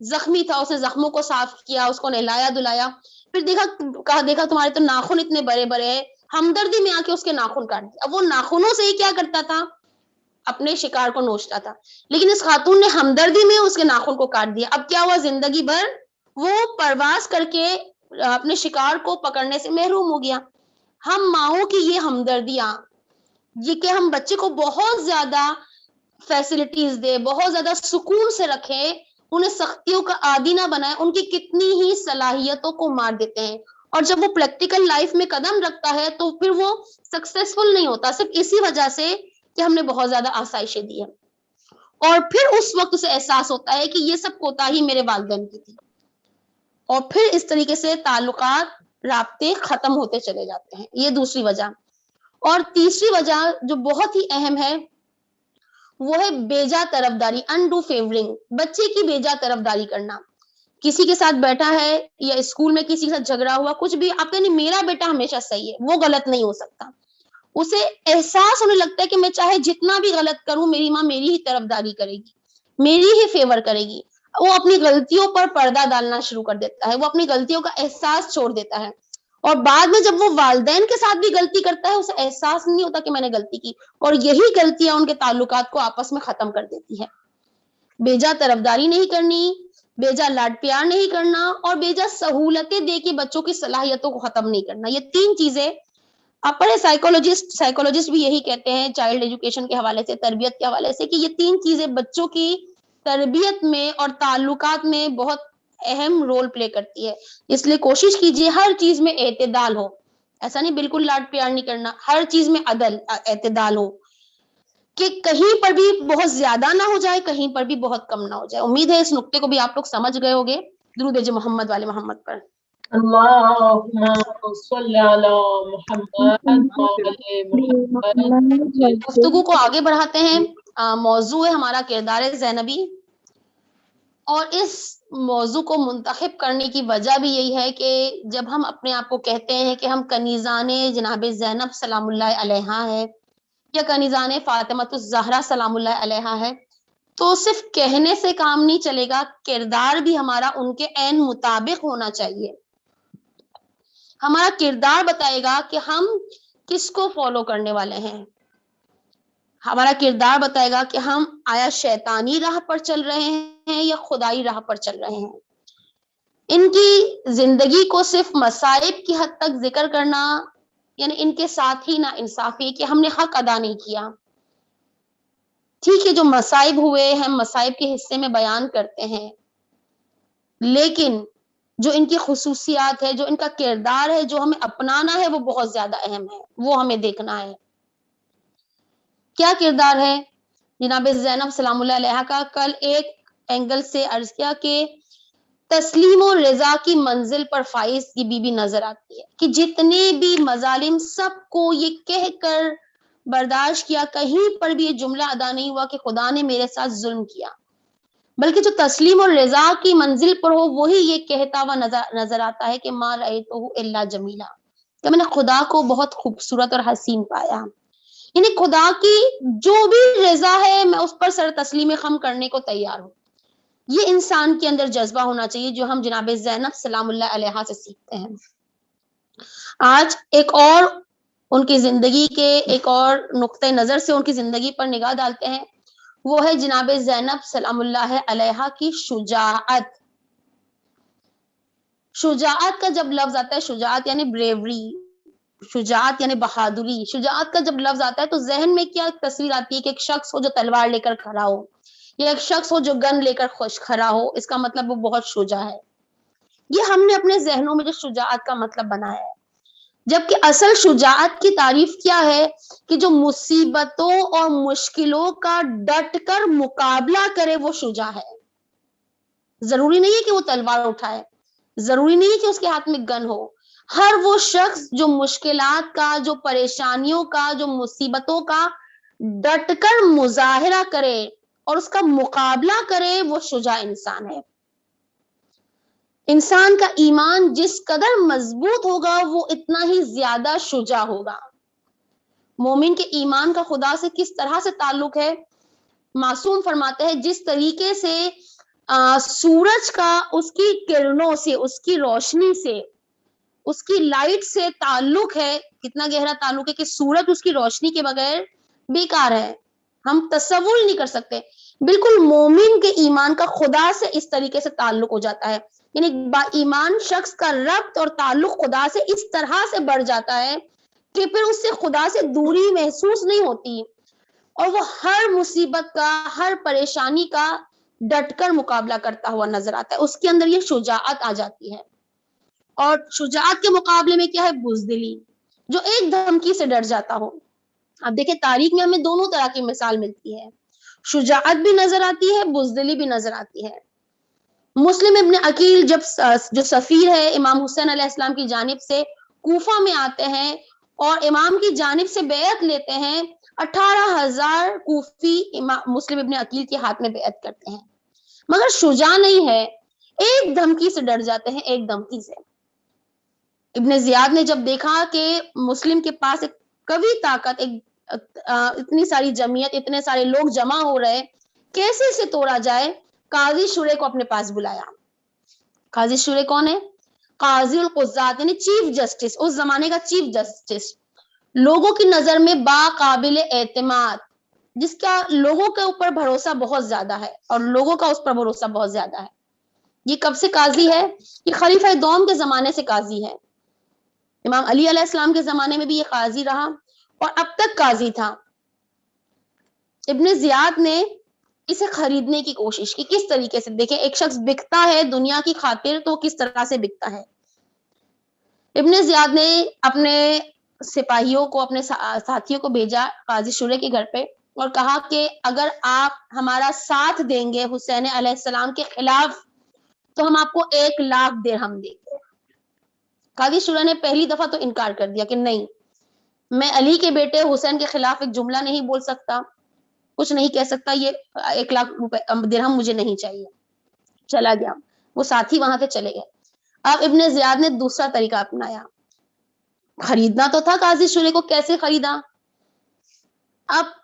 زخمی تھا، اس نے زخموں کو صاف کیا، اس کو نہلایا دلایا، پھر دیکھا تمہارے تو ناخن اتنے بڑے بڑے ہیں، ہمدردی میں آ کے اس کے ناخن کاٹ دیا. اب وہ ناخنوں سے ہی کیا کرتا تھا، اپنے شکار کو نوچتا تھا، لیکن اس خاتون نے ہمدردی میں اس کے ناخن کو کاٹ دیا. اب کیا ہوا، زندگی بھر وہ پرواز کر کے اپنے شکار کو پکڑنے سے محروم ہو گیا. ہم ماؤں کی یہ ہمدردیاں، یہ کہ ہم بچے کو بہت زیادہ فیسلٹیز دے، بہت زیادہ سکون سے رکھیں، انہیں سختیوں کا عادی نہ بنائیں، ان کی کتنی ہی صلاحیتوں کو مار دیتے ہیں. اور جب وہ پریکٹیکل لائف میں قدم رکھتا ہے تو پھر وہ سکسیسفل نہیں ہوتا، صرف اسی وجہ سے کہ ہم نے بہت زیادہ آسائشیں دی ہیں. اور پھر اس وقت اسے احساس ہوتا ہے کہ یہ سب کوتاہی میرے والدین کی تھی، اور پھر اس طریقے سے تعلقات، رابطے ختم ہوتے چلے جاتے ہیں. یہ دوسری وجہ. اور تیسری وجہ جو بہت ہی اہم ہے وہ ہے بیجا طرفداری، انڈو فیورنگ، بچے کی بیجا طرفداری کرنا. کسی کے ساتھ بیٹھا ہے یا اسکول میں کسی کے ساتھ جھگڑا ہوا، کچھ بھی، آپ کہیں میرا بیٹا ہمیشہ صحیح ہے، وہ غلط نہیں ہو سکتا. اسے احساس ہونے لگتا ہے کہ میں چاہے جتنا بھی غلط کروں، میری ماں میری ہی طرفداری کرے گی، میری ہی فیور کرے گی. وہ اپنی غلطیوں پر پردہ ڈالنا شروع کر دیتا ہے، وہ اپنی غلطیوں کا احساس چھوڑ دیتا ہے. اور بعد میں جب وہ والدین کے ساتھ بھی غلطی کرتا ہے، اسے احساس نہیں ہوتا کہ میں نے غلطی کی، اور یہی غلطیاں ان کے تعلقات کو آپس میں ختم کر دیتی ہے. بیجا طرفداری نہیں کرنی، بیجا لاڈ پیار نہیں کرنا، اور بیجا سہولتیں دے کے بچوں کی صلاحیتوں کو ختم نہیں کرنا. یہ تین چیزیں اپنے سائیکولوجسٹ بھی یہی کہتے ہیں چائلڈ ایجوکیشن کے حوالے سے، تربیت کے حوالے سے، کہ یہ تین چیزیں بچوں کی تربیت میں اور تعلقات میں بہت اہم رول پلے کرتی ہے. اس لیے کوشش کیجیے ہر چیز میں اعتدال ہو. ایسا نہیں بالکل لاڈ پیار نہیں کرنا، ہر چیز میں عدل، اعتدال ہو، کہ کہیں پر بھی بہت زیادہ نہ ہو جائے، کہیں پر بھی بہت کم نہ ہو جائے. امید ہے اس نقطے کو بھی آپ لوگ سمجھ گئے ہوگے. درود بھیجو محمد والے محمد پر. اللہم صلی علی محمد وعلی محمد. گفتگو کو آگے بڑھاتے ہیں. موضوع ہے ہمارا کردار زینبی، اور اس موضوع کو منتخب کرنے کی وجہ بھی یہی ہے کہ جب ہم اپنے آپ کو کہتے ہیں کہ ہم کنیزان جناب زینب سلام اللہ علیہا ہے، یا کنیزان فاطمہ الزہرا سلام اللہ علیہا ہے، تو صرف کہنے سے کام نہیں چلے گا، کردار بھی ہمارا ان کے عین مطابق ہونا چاہیے. ہمارا کردار بتائے گا کہ ہم کس کو فالو کرنے والے ہیں. ہمارا کردار بتائے گا کہ ہم آیا شیطانی راہ پر چل رہے ہیں یا خدائی راہ پر چل رہے ہیں. ان کی زندگی کو صرف مصائب کی حد تک ذکر کرنا یعنی ان کے ساتھ ہی نا انصافی کہ ہم نے حق ادا نہیں کیا. ٹھیک ہے، جو مصائب ہوئے ہم مصائب کے حصے میں بیان کرتے ہیں، لیکن جو ان کی خصوصیات ہے، جو ان کا کردار ہے، جو ہمیں اپنانا ہے، وہ بہت زیادہ اہم ہے. وہ ہمیں دیکھنا ہے. کیا کردار ہے جناب زینب سلام اللہ علیہ کا؟ کل ایک اینگل سے عرض کیا کہ تسلیم و رضا کی منزل پر فائز کی بی بی نظر آتی ہے کہ جتنے بھی مظالم سب کو یہ کہہ کر برداشت کیا، کہیں پر بھی یہ جملہ ادا نہیں ہوا کہ خدا نے میرے ساتھ ظلم کیا، بلکہ جو تسلیم اور رضا کی منزل پر ہو وہی یہ کہتا ہوا نظر آتا ہے کہ ما رأیتہ الا جمیلا، کہ میں نے خدا کو بہت خوبصورت اور حسین پایا. یعنی خدا کی جو بھی رضا ہے میں اس پر سر تسلیم خم کرنے کو تیار ہوں. یہ انسان کے اندر جذبہ ہونا چاہیے جو ہم جناب زینب سلام اللہ علیہا سے سیکھتے ہیں. آج ایک اور ان کی زندگی کے ایک اور نقطۂ نظر سے ان کی زندگی پر نگاہ ڈالتے ہیں. وہ ہے جناب زینب سلام اللہ علیہا کی شجاعت. شجاعت کا جب لفظ آتا ہے، شجاعت یعنی بریوری، شجاعت یعنی بہادری. شجاعت کا جب لفظ آتا ہے تو ذہن میں کیا تصویر آتی ہے کہ ایک شخص ہو جو تلوار لے کر کھڑا ہو، یا ایک شخص ہو جو گن لے کر کھڑا ہو. اس کا مطلب وہ بہت شجاع ہے. یہ ہم نے اپنے ذہنوں میں جو شجاعت کا مطلب بنایا ہے، جبکہ اصل شجاعت کی تعریف کیا ہے کہ جو مصیبتوں اور مشکلوں کا ڈٹ کر مقابلہ کرے وہ شجاع ہے. ضروری نہیں ہے کہ وہ تلوار اٹھائے، ضروری نہیں ہے کہ اس کے ہاتھ میں گن ہو. ہر وہ شخص جو مشکلات کا، جو پریشانیوں کا، جو مصیبتوں کا ڈٹ کر مظاہرہ کرے اور اس کا مقابلہ کرے وہ شجاع انسان ہے. انسان کا ایمان جس قدر مضبوط ہوگا وہ اتنا ہی زیادہ شجاع ہوگا. مومن کے ایمان کا خدا سے کس طرح سے تعلق ہے؟ معصوم فرماتے ہیں جس طریقے سے سورج کا اس کی کرنوں سے، اس کی روشنی سے، اس کی لائٹ سے تعلق ہے، کتنا گہرا تعلق ہے کہ سورج اس کی روشنی کے بغیر بیکار ہے، ہم تصور نہیں کر سکتے. بالکل مومن کے ایمان کا خدا سے اس طریقے سے تعلق ہو جاتا ہے. یعنی با ایمان شخص کا ربط اور تعلق خدا سے اس طرح سے بڑھ جاتا ہے کہ پھر اس سے خدا سے دوری محسوس نہیں ہوتی، اور وہ ہر مصیبت کا، ہر پریشانی کا ڈٹ کر مقابلہ کرتا ہوا نظر آتا ہے. اس کے اندر یہ شجاعت آ جاتی ہے. اور شجاعت کے مقابلے میں کیا ہے؟ بزدلی، جو ایک دھمکی سے ڈر جاتا ہو. اب دیکھیں تاریخ میں ہمیں دونوں طرح کی مثال ملتی ہے، شجاعت بھی نظر آتی ہے، بزدلی بھی نظر آتی ہے. مسلم ابن عقیل جب جو سفیر ہے امام حسین علیہ السلام کی جانب سے کوفہ میں آتے ہیں اور امام کی جانب سے بیعت لیتے ہیں، 18,000 کوفی مسلم ابن عقیل کے ہاتھ میں بیعت کرتے ہیں، مگر شجاع نہیں ہے، ایک دھمکی سے ڈر جاتے ہیں، ایک دھمکی سے. ابن زیاد نے جب دیکھا کہ مسلم کے پاس ایک قوی طاقت، اتنی ساری جمعیت، اتنے سارے لوگ جمع ہو رہے، کیسے اسے توڑا جائے، قاضی شورے کو اپنے پاس بلایا. قاضی شورے کون ہے؟ قاضی القضات یعنی چیف جسٹس، اس زمانے کا چیف جسٹس، لوگوں کی نظر میں باقابل اعتماد، جس کا لوگوں کے اوپر بھروسہ بہت زیادہ ہے اور لوگوں کا اس پر بھروسہ بہت زیادہ ہے. یہ کب سے قاضی ہے؟ یہ خلیفہ دوم کے زمانے سے قاضی ہے. امام علی علیہ السلام کے زمانے میں بھی یہ قاضی رہا اور اب تک قاضی تھا. ابن زیاد نے اسے خریدنے کی کوشش کی. کس طریقے سے؟ دیکھیں ایک شخص بکتا ہے دنیا کی خاطر تو کس طرح سے بکتا ہے. ابن زیاد نے اپنے سپاہیوں کو، اپنے ساتھیوں کو بھیجا قاضی شورے کے گھر پہ اور کہا کہ اگر آپ ہمارا ساتھ دیں گے حسین علیہ السلام کے خلاف تو ہم آپ کو 1,00,000 درہم دیں گے. قاضی شورا نے پہلی دفعہ تو انکار کر دیا کہ نہیں، میں علی کے بیٹے حسین کے خلاف ایک جملہ نہیں بول سکتا، کچھ نہیں کہہ سکتا، یہ 1,00,000 درہم مجھے نہیں چاہیے. چلا گیا، وہ ساتھی وہاں سے چلے گئے. اب ابن زیاد نے دوسرا طریقہ اپنایا. خریدنا تو تھا قاضی شورے کو، کیسے خریدا؟ اب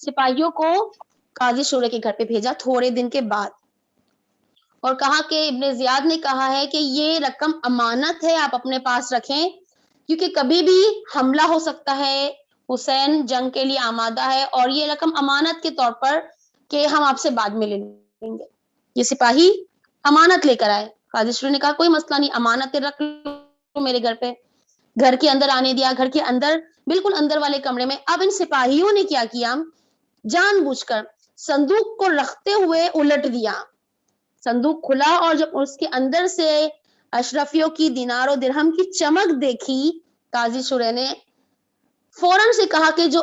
سپاہیوں کو قاضی شورے کے گھر پہ بھیجا تھوڑے دن کے بعد, اور کہا کہ ابن زیاد نے کہا ہے کہ یہ رقم امانت ہے, آپ اپنے پاس رکھیں, کیونکہ کبھی بھی حملہ ہو سکتا ہے, حسین جنگ کے لیے آمادہ ہے, اور یہ رقم امانت کے طور پر کہ ہم آپ سے بعد میں لے لیں گے. یہ سپاہی امانت لے کر آئے. قاضی شورے نے کہا کوئی مسئلہ نہیں, امانت رکھ لو میرے گھر پہ. گھر کے اندر آنے دیا, گھر کے اندر بالکل اندر والے کمرے میں. اب ان سپاہیوں نے کیا کیا, جان بوجھ کر صندوق کو رکھتے ہوئے الٹ دیا. صندوق کھلا اور جب اس کے اندر سے اشرفیوں کی دینار و درہم کی چمک دیکھی, قاضی شورے نے فوراً سے کہا کہ جو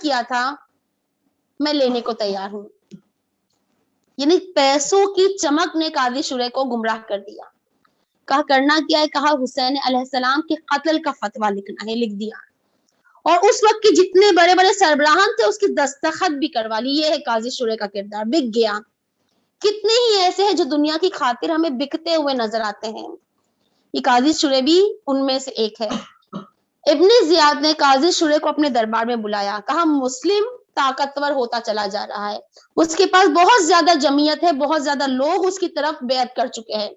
کیا تھا میں لینے کو تیار ہوں. یعنی پیسوں کی چمک نے قاضی شورے کو گمراہ کر دیا. کہا کرنا کیا ہے, کہا حسین علیہ السلام کے قتل کا فتویٰ لکھنا ہے, لکھ دیا, اور اس وقت کے جتنے بڑے بڑے سربراہان تھے اس کی دستخط بھی کروا لی. یہ ہے قاضی شورے کا کردار, بک گیا. کتنے ہی ایسے ہیں جو دنیا کی خاطر ہمیں بکتے ہوئے نظر آتے ہیں, یہ قاضی شورے بھی ان میں سے ایک ہے. ابن زیاد نے قاضی شورے کو اپنے دربار میں بلایا, کہا مسلم طاقتور ہوتا چلا جا رہا ہے, اس کے پاس بہت زیادہ جمعیت ہے, بہت زیادہ لوگ اس کی طرف بیعت کر چکے ہیں,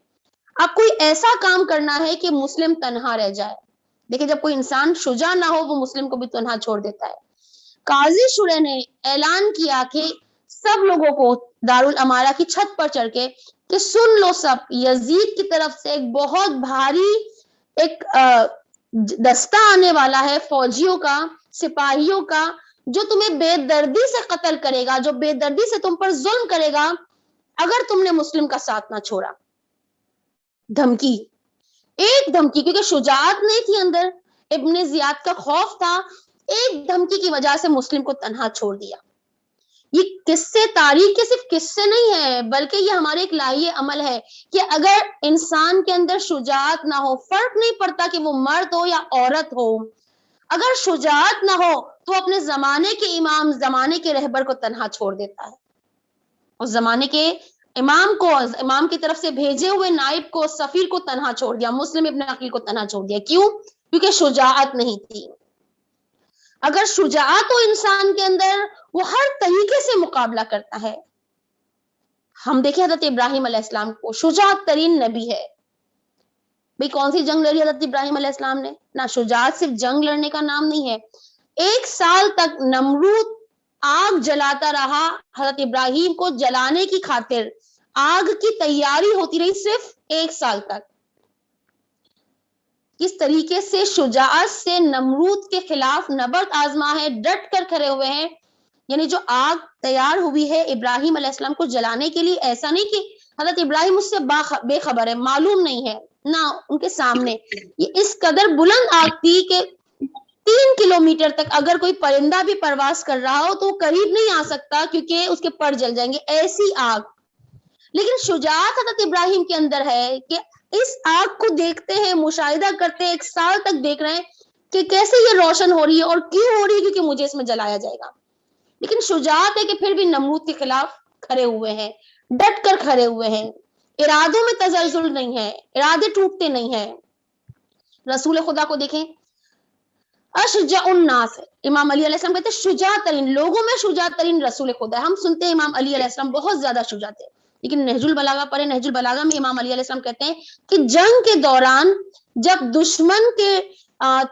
اب کوئی ایسا کام کرنا ہے کہ مسلم تنہا رہ جائے. دیکھیں جب کوئی انسان شجاع نہ ہو وہ مسلم کو بھی تنہا چھوڑ دیتا ہے. قاضی شورے نے اعلان کیا کہ سب لوگوں کو دارالامارہ کی چھت پر چڑھ کے کہ سن لو سب, یزید کی طرف سے ایک بہت بھاری ایک دستہ آنے والا ہے فوجیوں کا, سپاہیوں کا, جو تمہیں بے دردی سے قتل کرے گا, جو بے دردی سے تم پر ظلم کرے گا اگر تم نے مسلم کا ساتھ نہ چھوڑا. دھمکی, ایک دھمکی, کیونکہ شجاعت نہیں تھی اندر, ابن زیاد کا خوف تھا, ایک دھمکی کی وجہ سے مسلم کو تنہا چھوڑ دیا. یہ قصے تاریخ کے صرف قصے نہیں ہیں, بلکہ یہ ہمارے ایک لاہی عمل ہے کہ اگر انسان کے اندر شجاعت نہ ہو, فرق نہیں پڑتا کہ وہ مرد ہو یا عورت ہو, اگر شجاعت نہ ہو تو اپنے زمانے کے امام, زمانے کے رہبر کو تنہا چھوڑ دیتا ہے. اس زمانے کے امام کو, امام کی طرف سے بھیجے ہوئے نائب کو, سفیر کو تنہا چھوڑ دیا, مسلم ابن عقیل کو تنہا چھوڑ دیا. کیوں؟ کیونکہ شجاعت نہیں تھی. اگر شجاعت ہو انسان کے اندر وہ ہر طریقے سے مقابلہ کرتا ہے. ہم دیکھیں حضرت ابراہیم علیہ السلام کو, شجاعت ترین نبی ہے. بھئی کون سی جنگ لڑی حضرت ابراہیم علیہ السلام نے؟ نہ, شجاعت صرف جنگ لڑنے کا نام نہیں ہے. 1 سال تک نمرود آگ جلاتا رہا, حضرت ابراہیم کو جلانے کی خاطر آگ کی تیاری ہوتی رہی صرف 1 سال تک. کس طریقے سے شجاعت سے نمرود کے خلاف نبرد آزما ہے, ڈٹ کر کھڑے ہوئے ہیں. یعنی جو آگ تیار ہوئی ہے ابراہیم علیہ السلام کو جلانے کے لیے, ایسا نہیں کہ حضرت ابراہیم اس سے بے خبر ہے, معلوم نہیں ہے, نہ ان کے سامنے. یہ اس قدر بلند آگ تھی کہ 3 کلومیٹر تک اگر کوئی پرندہ بھی پرواز کر رہا ہو تو وہ قریب نہیں آ سکتا کیونکہ اس کے پر جل جائیں گے, ایسی آگ. لیکن شجاعت حضرت ابراہیم کے اندر ہے کہ اس آگ کو دیکھتے ہیں, مشاہدہ کرتے ہیں, 1 سال تک دیکھ رہے ہیں کہ کیسے یہ روشن ہو رہی ہے, اور کیوں ہو رہی ہے, کیونکہ مجھے اس میں جلایا جائے گا. لیکن شجاعت ہے کہ پھر بھی نمرود کے خلاف کھڑے ہوئے ہیں, ڈٹ کر کھڑے ہوئے ہیں, ارادوں میں تزلزل نہیں ہے, ارادے ٹوٹتے نہیں ہیں. رسول خدا کو دیکھیں, اشجع الناس, امام علی علیہ السلام کہتے ہیں شجاع ترین لوگوں میں شجاع ترین رسول خدا ہے. ہم سنتے ہیں امام علی علیہ السلام بہت زیادہ شجاع تھے, لیکن نہج البلاغہ پڑھیں, نہج البلاغہ میں امام علی علیہ السلام کہتے ہیں کہ جنگ کے دوران جب دشمن کے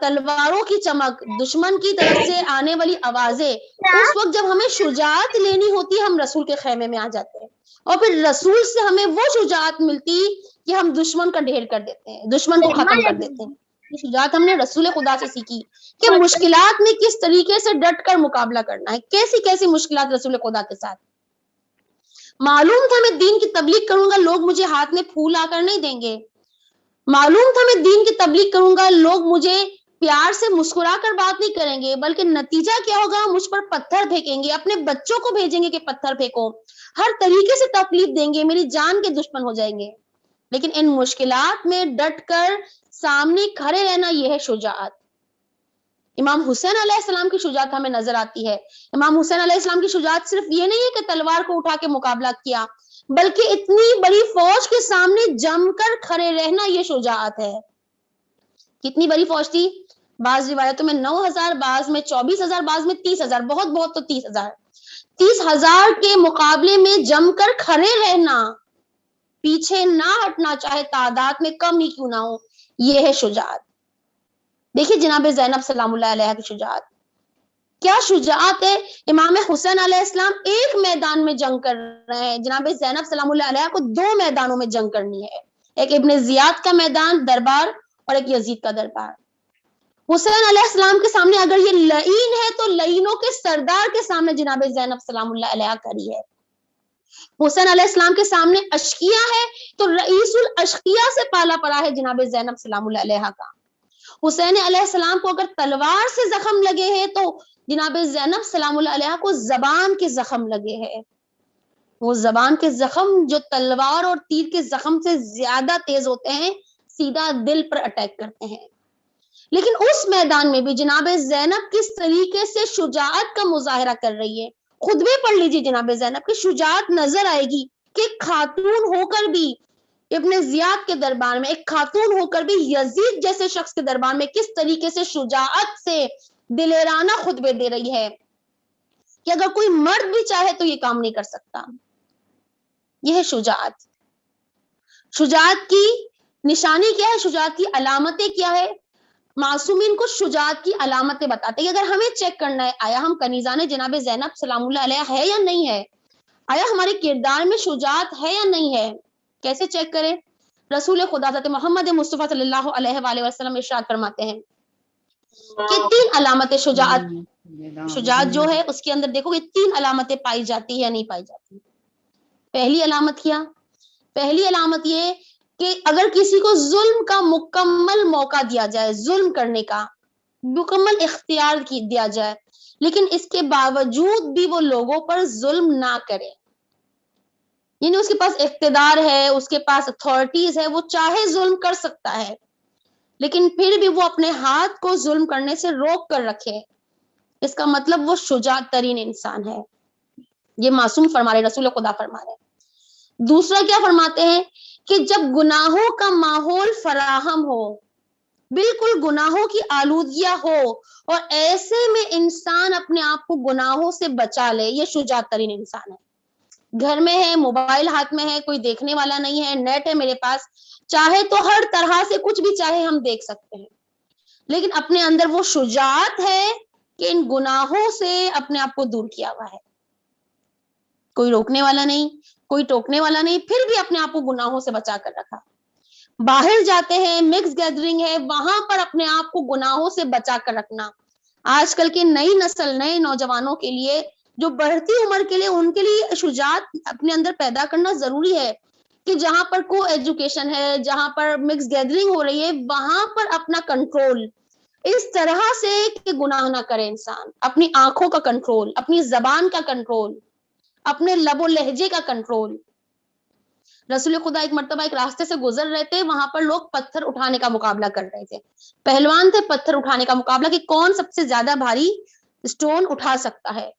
تلواروں کی چمک, دشمن کی طرف سے آنے والی آوازیں, اس وقت جب ہمیں شجاعت لینی ہوتی ہے ہم رسول کے خیمے میں آ جاتے ہیں, اور پھر رسول سے ہمیں وہ شجاعت ملتی کہ ہم دشمن کا ڈھیر کر دیتے ہیں, دشمن کو ختم کر دیتے ہیں. یہ شجاعت ہم نے رسول خدا سے سیکھی کہ مشکلات میں کس طریقے سے ڈٹ کر مقابلہ کرنا ہے, کیسی کیسی مشکلات رسول خدا کے ساتھ. معلوم تھا میں دین کی تبلیغ کروں گا لوگ مجھے ہاتھ میں پھول آ کر نہیں دیں گے, معلوم تھا میں دین کی تبلیغ کروں گا لوگ مجھے پیار سے مسکرا کر بات نہیں کریں گے, بلکہ نتیجہ کیا ہوگا, مجھ پر پتھر پھینکیں گے, اپنے بچوں کو بھیجیں گے کہ پتھر پھینکو, ہر طریقے سے تکلیف دیں گے, میری جان کے دشمن ہو جائیں گے. لیکن ان مشکلات میں ڈٹ کر سامنے کھڑے رہنا, یہ ہے شجاعت. امام حسین علیہ السلام کی شجاعت ہمیں نظر آتی ہے. امام حسین علیہ السلام کی شجاعت صرف یہ نہیں ہے کہ تلوار کو اٹھا کے مقابلہ کیا, بلکہ اتنی بڑی فوج کے سامنے جم کر کھڑے رہنا, یہ شجاعت ہے. کتنی بڑی فوج تھی؟ بعض روایتوں میں 9,000، بعض میں 24,000، بعض میں 30,000، بہت بہت تو 30,000۔ 30,000 کے مقابلے میں جم کر کھڑے رہنا، پیچھے نہ ہٹنا، چاہے تعداد میں کم ہی کیوں نہ ہو، یہ ہے شجاعت۔ دیکھیے جناب زینب سلام اللہ علیہ کی شجاعت، کیا شجاعت ہے۔ امام حسین علیہ السلام ایک میدان میں جنگ کر رہے ہیں، جناب زینب سلام اللہ علیہ کو 2 میدانوں میں جنگ کرنی ہے، ایک ابن زیاد کا میدان دربار اور ایک یزید کا دربار۔ حسین علیہ السلام کے سامنے اگر یہ لعین ہے تو لعینوں کے سردار کے سامنے جناب زینب سلام اللہ علیہ کھڑی ہے۔ حسین علیہ السلام کے سامنے اشقیاء ہے تو رئیس الاشقیاء سے پالا پڑا ہے جناب زینب سلام اللہ علیہ کا۔ حسین علیہ السلام کو اگر تلوار سے زخم لگے ہیں تو جناب زینب سلام اللہ علیہ کو زبان کے زخم لگے ہیں۔ وہ زبان کے زخم جو تلوار اور تیر کے زخم سے زیادہ تیز ہوتے ہیں، سیدھا دل پر اٹیک کرتے ہیں۔ لیکن اس میدان میں بھی جناب زینب کس طریقے سے شجاعت کا مظاہرہ کر رہی ہے، خطبے پڑھ لیجیے جناب زینب کی شجاعت نظر آئے گی کہ خاتون ہو کر بھی ابن زیاد کے دربار میں، ایک خاتون ہو کر بھی یزید جیسے شخص کے دربار میں کس طریقے سے شجاعت سے دلیرانہ خطبے دے رہی ہے کہ اگر کوئی مرد بھی چاہے تو یہ کام نہیں کر سکتا۔ یہ ہے شجاعت۔ شجاعت کی نشانی کیا ہے، شجاعت کی علامتیں کیا ہے؟ معصومین کو شجاعت کی علامتیں بتاتے ہیں۔ اگر ہمیں چیک کرنا ہے آیا ہم کنیزان جناب زینب سلام اللہ علیہ ہے یا نہیں ہے، آیا ہمارے کردار میں شجاعت ہے یا نہیں ہے، کیسے چیک کریں؟ رسول خدا حضرت محمد مصطفیٰ صلی اللہ علیہ وآلہ وسلم ارشاد فرماتے ہیں کہ 3 علامتیں شجاعت جو ہے اس کے اندر دیکھو یہ 3 علامتیں پائی جاتی ہے یا نہیں پائی جاتی۔ پہلی علامت کیا؟ پہلی علامت یہ کہ اگر کسی کو ظلم کا مکمل موقع دیا جائے، ظلم کرنے کا مکمل اختیار دیا جائے، لیکن اس کے باوجود بھی وہ لوگوں پر ظلم نہ کرے، یعنی اس کے پاس اقتدار ہے، اس کے پاس اتھارٹیز ہے، وہ چاہے ظلم کر سکتا ہے لیکن پھر بھی وہ اپنے ہاتھ کو ظلم کرنے سے روک کر رکھے، اس کا مطلب وہ شجاع ترین انسان ہے۔ یہ معصوم فرما رہے، رسول خدا فرما رہے۔ دوسرا کیا فرماتے ہیں کہ جب گناہوں کا ماحول فراہم ہو، بالکل گناہوں کی آلودگیاں ہو اور ایسے میں انسان اپنے آپ کو گناہوں سے بچا لے، یہ شجاع ترین انسان ہے۔ گھر میں ہے، موبائل ہاتھ میں ہے، کوئی دیکھنے والا نہیں ہے، نیٹ ہے میرے پاس، چاہے تو ہر طرح سے کچھ بھی چاہے ہم دیکھ سکتے ہیں، لیکن اپنے اندر وہ شجاعت ہے کہ ان گناہوں سے اپنے آپ کو دور کیا ہوا ہے، کوئی روکنے والا نہیں، کوئی ٹوکنے والا نہیں، پھر بھی اپنے آپ کو گناہوں سے بچا کر رکھا۔ باہر جاتے ہیں، مکس گیدرنگ ہے، وہاں پر اپنے آپ کو گناہوں سے بچا کر رکھنا۔ آج کل کی نئی نسل، نئے نوجوانوں کے لیے، جو بڑھتی عمر کے لیے، ان کے لیے شجاعت اپنے اندر پیدا کرنا ضروری ہے کہ جہاں پر کو ایجوکیشن ہے، جہاں پر مکس گیدرنگ ہو رہی ہے، وہاں پر اپنا کنٹرول اس طرح سے کہ گناہ نہ کرے انسان، اپنی آنکھوں کا کنٹرول، اپنی زبان کا کنٹرول، اپنے لب و لہجے کا کنٹرول۔ رسول خدا ایک مرتبہ ایک راستے سے گزر رہے تھے، وہاں پر لوگ پتھر اٹھانے کا مقابلہ کر رہے تھے، پہلوان تھے، پتھر اٹھانے کا مقابلہ کہ کون سب سے زیادہ بھاری اسٹون اٹھا سکتا ہے۔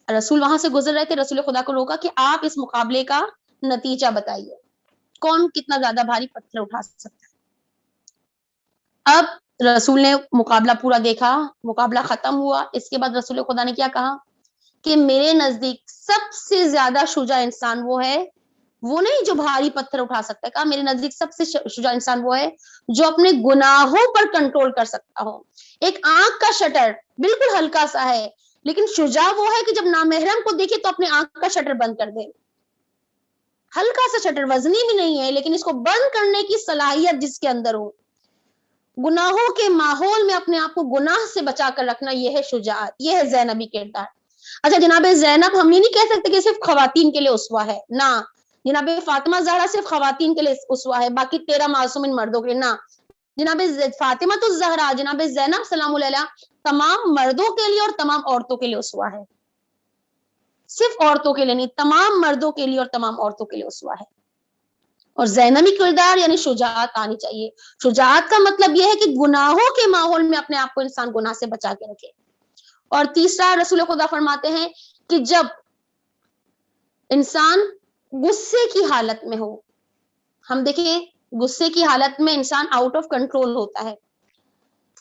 رسول وہاں سے گزر رہے تھے، رسول خدا کو روکا کہ آپ اس مقابلے کا نتیجہ بتائیے، کون کتنا زیادہ بھاری پتھر اٹھا سکتا ہے۔ اب رسول نے مقابلہ پورا دیکھا، مقابلہ ختم ہوا، اس کے بعد رسول خدا نے کیا کہا کہ میرے نزدیک سب سے زیادہ شجاع انسان وہ ہے، وہ نہیں جو بھاری پتھر اٹھا سکتا ہے، کہا میرے نزدیک سب سے شجاع انسان وہ ہے جو اپنے گناہوں پر کنٹرول کر سکتا ہو۔ ایک آنکھ کا شٹر بالکل ہلکا سا ہے، لیکن شجاع وہ ہے کہ جب نامحرم کو دیکھے تو اپنے آنکھ کا شٹر بند کر دے، ہلکا سا شٹر، وزنی بھی نہیں ہے لیکن اس کو بند کرنے کی صلاحیت جس کے اندر ہو۔ گناہوں کے ماحول میں اپنے آپ کو گناہ سے بچا کر رکھنا، یہ ہے شجاعت، یہ ہے زینبی کردار۔ اچھا جناب زینب ہم یہ نہیں کہہ سکتے کہ صرف خواتین کے لیے اسوہ ہے، نہ، جناب فاطمہ زہرا صرف خواتین کے لیے اسوہ ہے، باقی 13 معصومین مردوں کے لیے نہ۔ جناب فاطمہ الزہرا، جناب زینب سلام اللہ علیہ تمام مردوں کے لیے اور تمام عورتوں کے لیے اسوہ ہے، صرف عورتوں کے لیے نہیں، تمام مردوں کے لیے اور تمام عورتوں کے لیے اسوہ ہے۔ اور زینبی کردار یعنی شجاعت آنی چاہیے۔ شجاعت کا مطلب یہ ہے کہ گناہوں کے ماحول میں اپنے آپ کو انسان گناہ سے بچا کے رکھے۔ اور تیسرا رسول خدا فرماتے ہیں کہ جب انسان غصے کی حالت میں ہو، ہم دیکھیں غصے کی حالت میں انسان آؤٹ آف کنٹرول ہوتا ہے،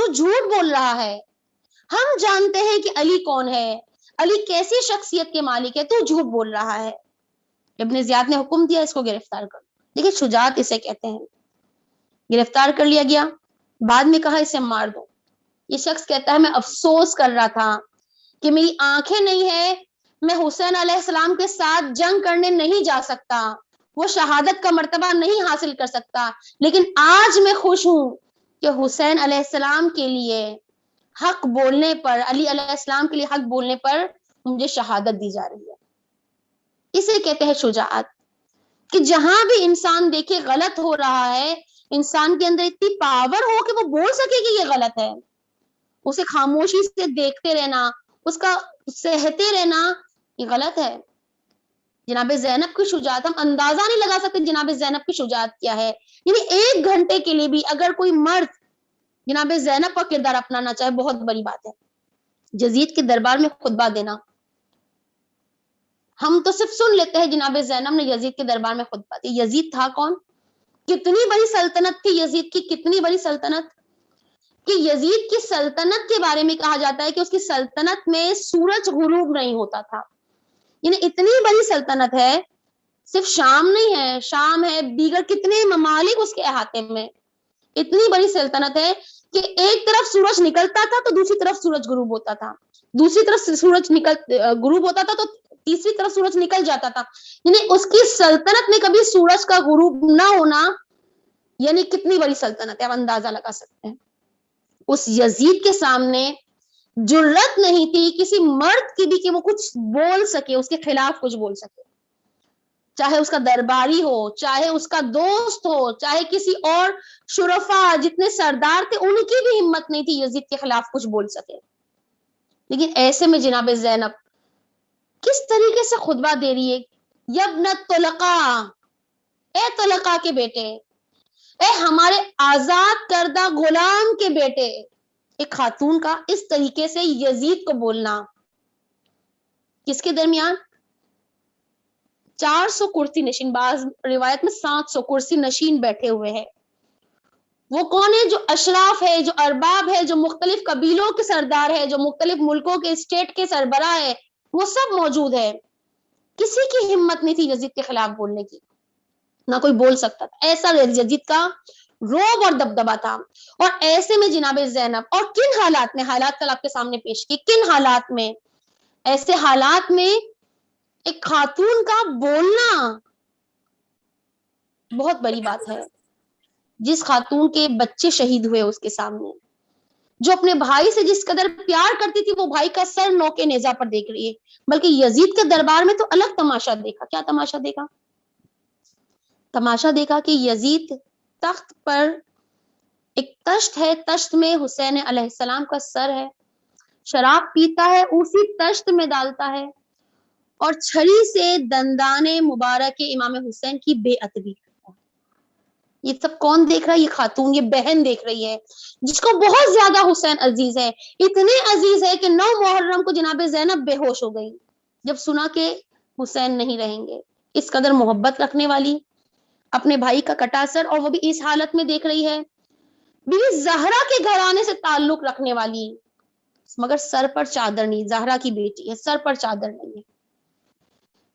تو جھوٹ بول رہا ہے، ہم جانتے ہیں کہ علی کون ہے، علی کیسی شخصیت کے مالک ہے، تو جھوٹ بول رہا ہے۔ ابن زیاد نے حکم دیا اس کو گرفتار کر، دیکھیں شجاعت اسے کہتے ہیں۔ گرفتار کر لیا گیا، بعد میں کہا اسے مار دو۔ یہ شخص کہتا ہے میں افسوس کر رہا تھا کہ میری آنکھیں نہیں ہے، میں حسین علیہ السلام کے ساتھ جنگ کرنے نہیں جا سکتا، وہ شہادت کا مرتبہ نہیں حاصل کر سکتا، لیکن آج میں خوش ہوں کہ حسین علیہ السلام کے لیے حق بولنے پر، علی علیہ السلام کے لیے حق بولنے پر مجھے شہادت دی جا رہی ہے۔ اسے کہتے ہیں شجاعت، کہ جہاں بھی انسان دیکھے غلط ہو رہا ہے، انسان کے اندر اتنی پاور ہو کہ وہ بول سکے کہ یہ غلط ہے، اسے خاموشی سے دیکھتے رہنا، اس کا سہتے رہنا، یہ غلط ہے۔ جناب زینب کی شجاعت ہم اندازہ نہیں لگا سکتے، جناب زینب کی شجاعت کیا ہے۔ یعنی 1 گھنٹے کے لیے بھی اگر کوئی مرد جناب زینب کا کردار اپنانا چاہے، بہت بڑی بات ہے۔ یزید کے دربار میں خطبہ دینا، ہم تو صرف سن لیتے ہیں جناب زینب نے یزید کے دربار میں خطبہ دیا۔ یزید تھا کون؟ کتنی بڑی سلطنت تھی یزید کی، کتنی بڑی سلطنت کہ یزید کی سلطنت کے بارے میں کہا جاتا ہے کہ اس کی سلطنت میں سورج غروب نہیں ہوتا تھا۔ یعنی اتنی بڑی سلطنت ہے، صرف شام نہیں ہے، شام ہے، دیگر کتنے ممالک اس کے احاطے میں، اتنی بڑی سلطنت ہے کہ ایک طرف سورج نکلتا تھا تو دوسری طرف سورج غروب ہوتا تھا، دوسری طرف سورج غروب ہوتا تھا تو تیسری طرف سورج نکل جاتا تھا۔ یعنی اس کی سلطنت میں کبھی سورج کا غروب نہ ہونا، یعنی کتنی بڑی سلطنت ہے، آپ اندازہ لگا سکتے ہیں۔ اس یزید کے سامنے جرأت نہیں تھی کسی مرد کی بھی کہ وہ کچھ بول سکے، اس کے خلاف کچھ بول سکے، چاہے اس کا درباری ہو، چاہے اس کا دوست ہو، چاہے کسی اور شرفا جتنے سردار تھے ان کی بھی ہمت نہیں تھی یزید کے خلاف کچھ بول سکے۔ لیکن ایسے میں جناب زینب کس طریقے سے خطبہ دے رہی ہے، یبن الطلقا، اے طلقا کے بیٹے، اے ہمارے آزاد کردہ غلام کے بیٹے۔ ایک خاتون کا اس طریقے سے یزید کو بولنا، کس کے درمیان؟ 400 کرسی نشین، بعض روایت میں 700 کرسی نشین بیٹھے ہوئے ہیں۔ وہ کون ہے؟ جو اشراف ہے، جو ارباب ہے، جو مختلف قبیلوں کے سردار ہے، جو مختلف ملکوں کے اسٹیٹ کے سربراہ ہے، وہ سب موجود ہے۔ کسی کی ہمت نہیں تھی یزید کے خلاف بولنے کی، نہ کوئی بول سکتا تھا، ایسا یزید کا روب اور دبدبا تھا۔ اور ایسے میں جناب زینب، اور کن حالات میں، حالات کل آپ کے سامنے پیش کی، کن حالات میں؟ ایسے حالات میں ایک خاتون کا بولنا بہت بڑی بات ہے۔ جس خاتون کے بچے شہید ہوئے اس کے سامنے، جو اپنے بھائی سے جس قدر پیار کرتی تھی، وہ بھائی کا سر نوکے نیزہ پر دیکھ رہی ہے، بلکہ یزید کے دربار میں تو الگ تماشا دیکھا۔ کیا تماشا دیکھا؟ تماشا دیکھا کہ یزید تخت پر، ایک تشت ہے، تشت میں حسین علیہ السلام کا سر ہے، شراب پیتا ہے، اسی تشت میں ڈالتا ہے، اور چھری سے دندان مبارک امام حسین کی بے ادبی کرتا ہے۔ یہ سب کون دیکھ رہا ہے؟ یہ خاتون، یہ بہن دیکھ رہی ہے، جس کو بہت زیادہ حسین عزیز ہے، اتنے عزیز ہے کہ 9 محرم کو جناب زینب بے ہوش ہو گئی جب سنا کہ حسین نہیں رہیں گے۔ اس قدر محبت رکھنے والی، اپنے بھائی کا کٹا سر، اور وہ بھی اس حالت میں دیکھ رہی ہے۔ بیوی زہرا کے گھرانے سے تعلق رکھنے والی، مگر سر پر چادر نہیں، زہرا کی بیٹی ہے، سر پر چادر نہیں ہے،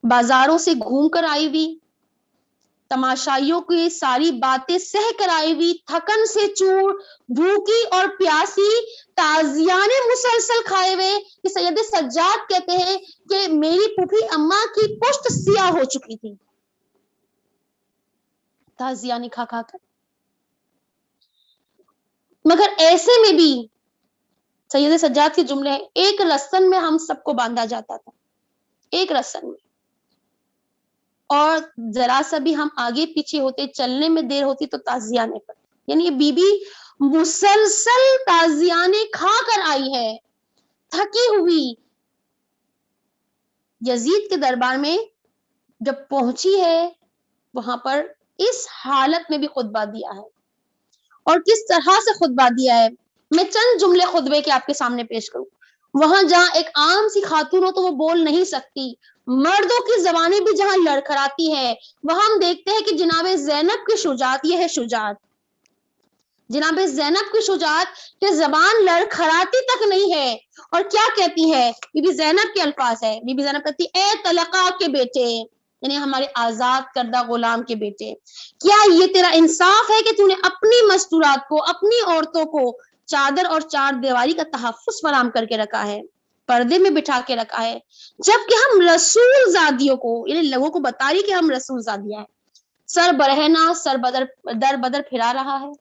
بازاروں سے گھوم کر آئی ہوئی، تماشائیوں کی ساری باتیں سہ کر آئی ہوئی، تھکن سے چور، بھوکی اور پیاسی، تازیانے مسلسل کھائے ہوئے، کہ سید سجاد کہتے ہیں کہ میری پھوپھی اماں کی پشت سیاہ ہو چکی تھی تازیانے کھا کھا کر۔ مگر ایسے میں بھی سید سجاد کے جملے ہیں، ایک رسن میں ہم سب کو باندھا جاتا تھا، ایک رسن میں، اور ذرا سا بھی ہم آگے پیچھے ہوتے، چلنے میں دیر ہوتی تو تازیانے پر۔ یعنی یہ بی بی مسلسل تازیانے کھا کر آئی ہے، تھکی ہوئی۔ یزید کے دربار میں جب پہنچی ہے، وہاں پر اس حالت میں بھی خطبہ دیا ہے، اور کس طرح سے خطبہ دیا ہے، میں چند جملے خطبے کے آپ کے سامنے پیش کروں۔ وہاں جہاں ایک عام سی خاتون ہو تو وہ بول نہیں سکتی، مردوں کی زبانیں بھی جہاں لڑکھڑاتی ہے، وہاں ہم دیکھتے ہیں کہ جناب زینب کی شجاعت، یہ ہے شجاعت۔ جناب زینب کی شجاعت کہ زبان لڑکھڑاتی تک نہیں ہے، اور کیا کہتی ہے؟ بی بی زینب کے الفاظ ہے، بی بی زینب کہتی اے طلقہ کے بیٹے، یعنی ہمارے آزاد کردہ غلام کے بیٹے، کیا یہ تیرا انصاف ہے کہ تو نے اپنی مستورات کو، اپنی عورتوں کو چادر اور چار دیواری کا تحفظ فراہم کر کے رکھا ہے، پردے میں بٹھا کے رکھا ہے، جبکہ ہم رسول زادیوں کو، یعنی لوگوں کو بتا رہی کہ ہم رسول زادیاں ہیں، سر برہنہ سر در بدر پھرا رہا ہے؟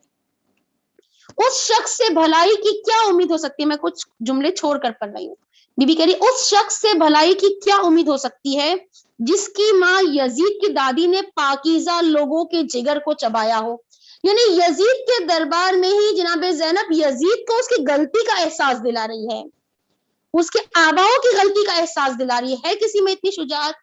اس شخص سے بھلائی کی کیا امید ہو سکتی ہے؟ میں کچھ جملے چھوڑ کر پڑھ رہی ہوں. بی بی کہہ رہی اس شخص سے بھلائی کی کیا امید ہو سکتی ہے جس کی ماں یزید کی دادی نے پاکیزہ لوگوں کے جگر کو چبایا ہو. یعنی یزید کے دربار میں ہی جناب زینب یزید کو اس کی غلطی کا احساس دلا رہی ہے، اس کے آباؤں کی غلطی کا احساس دلا رہی ہے. کسی میں اتنی شجاعت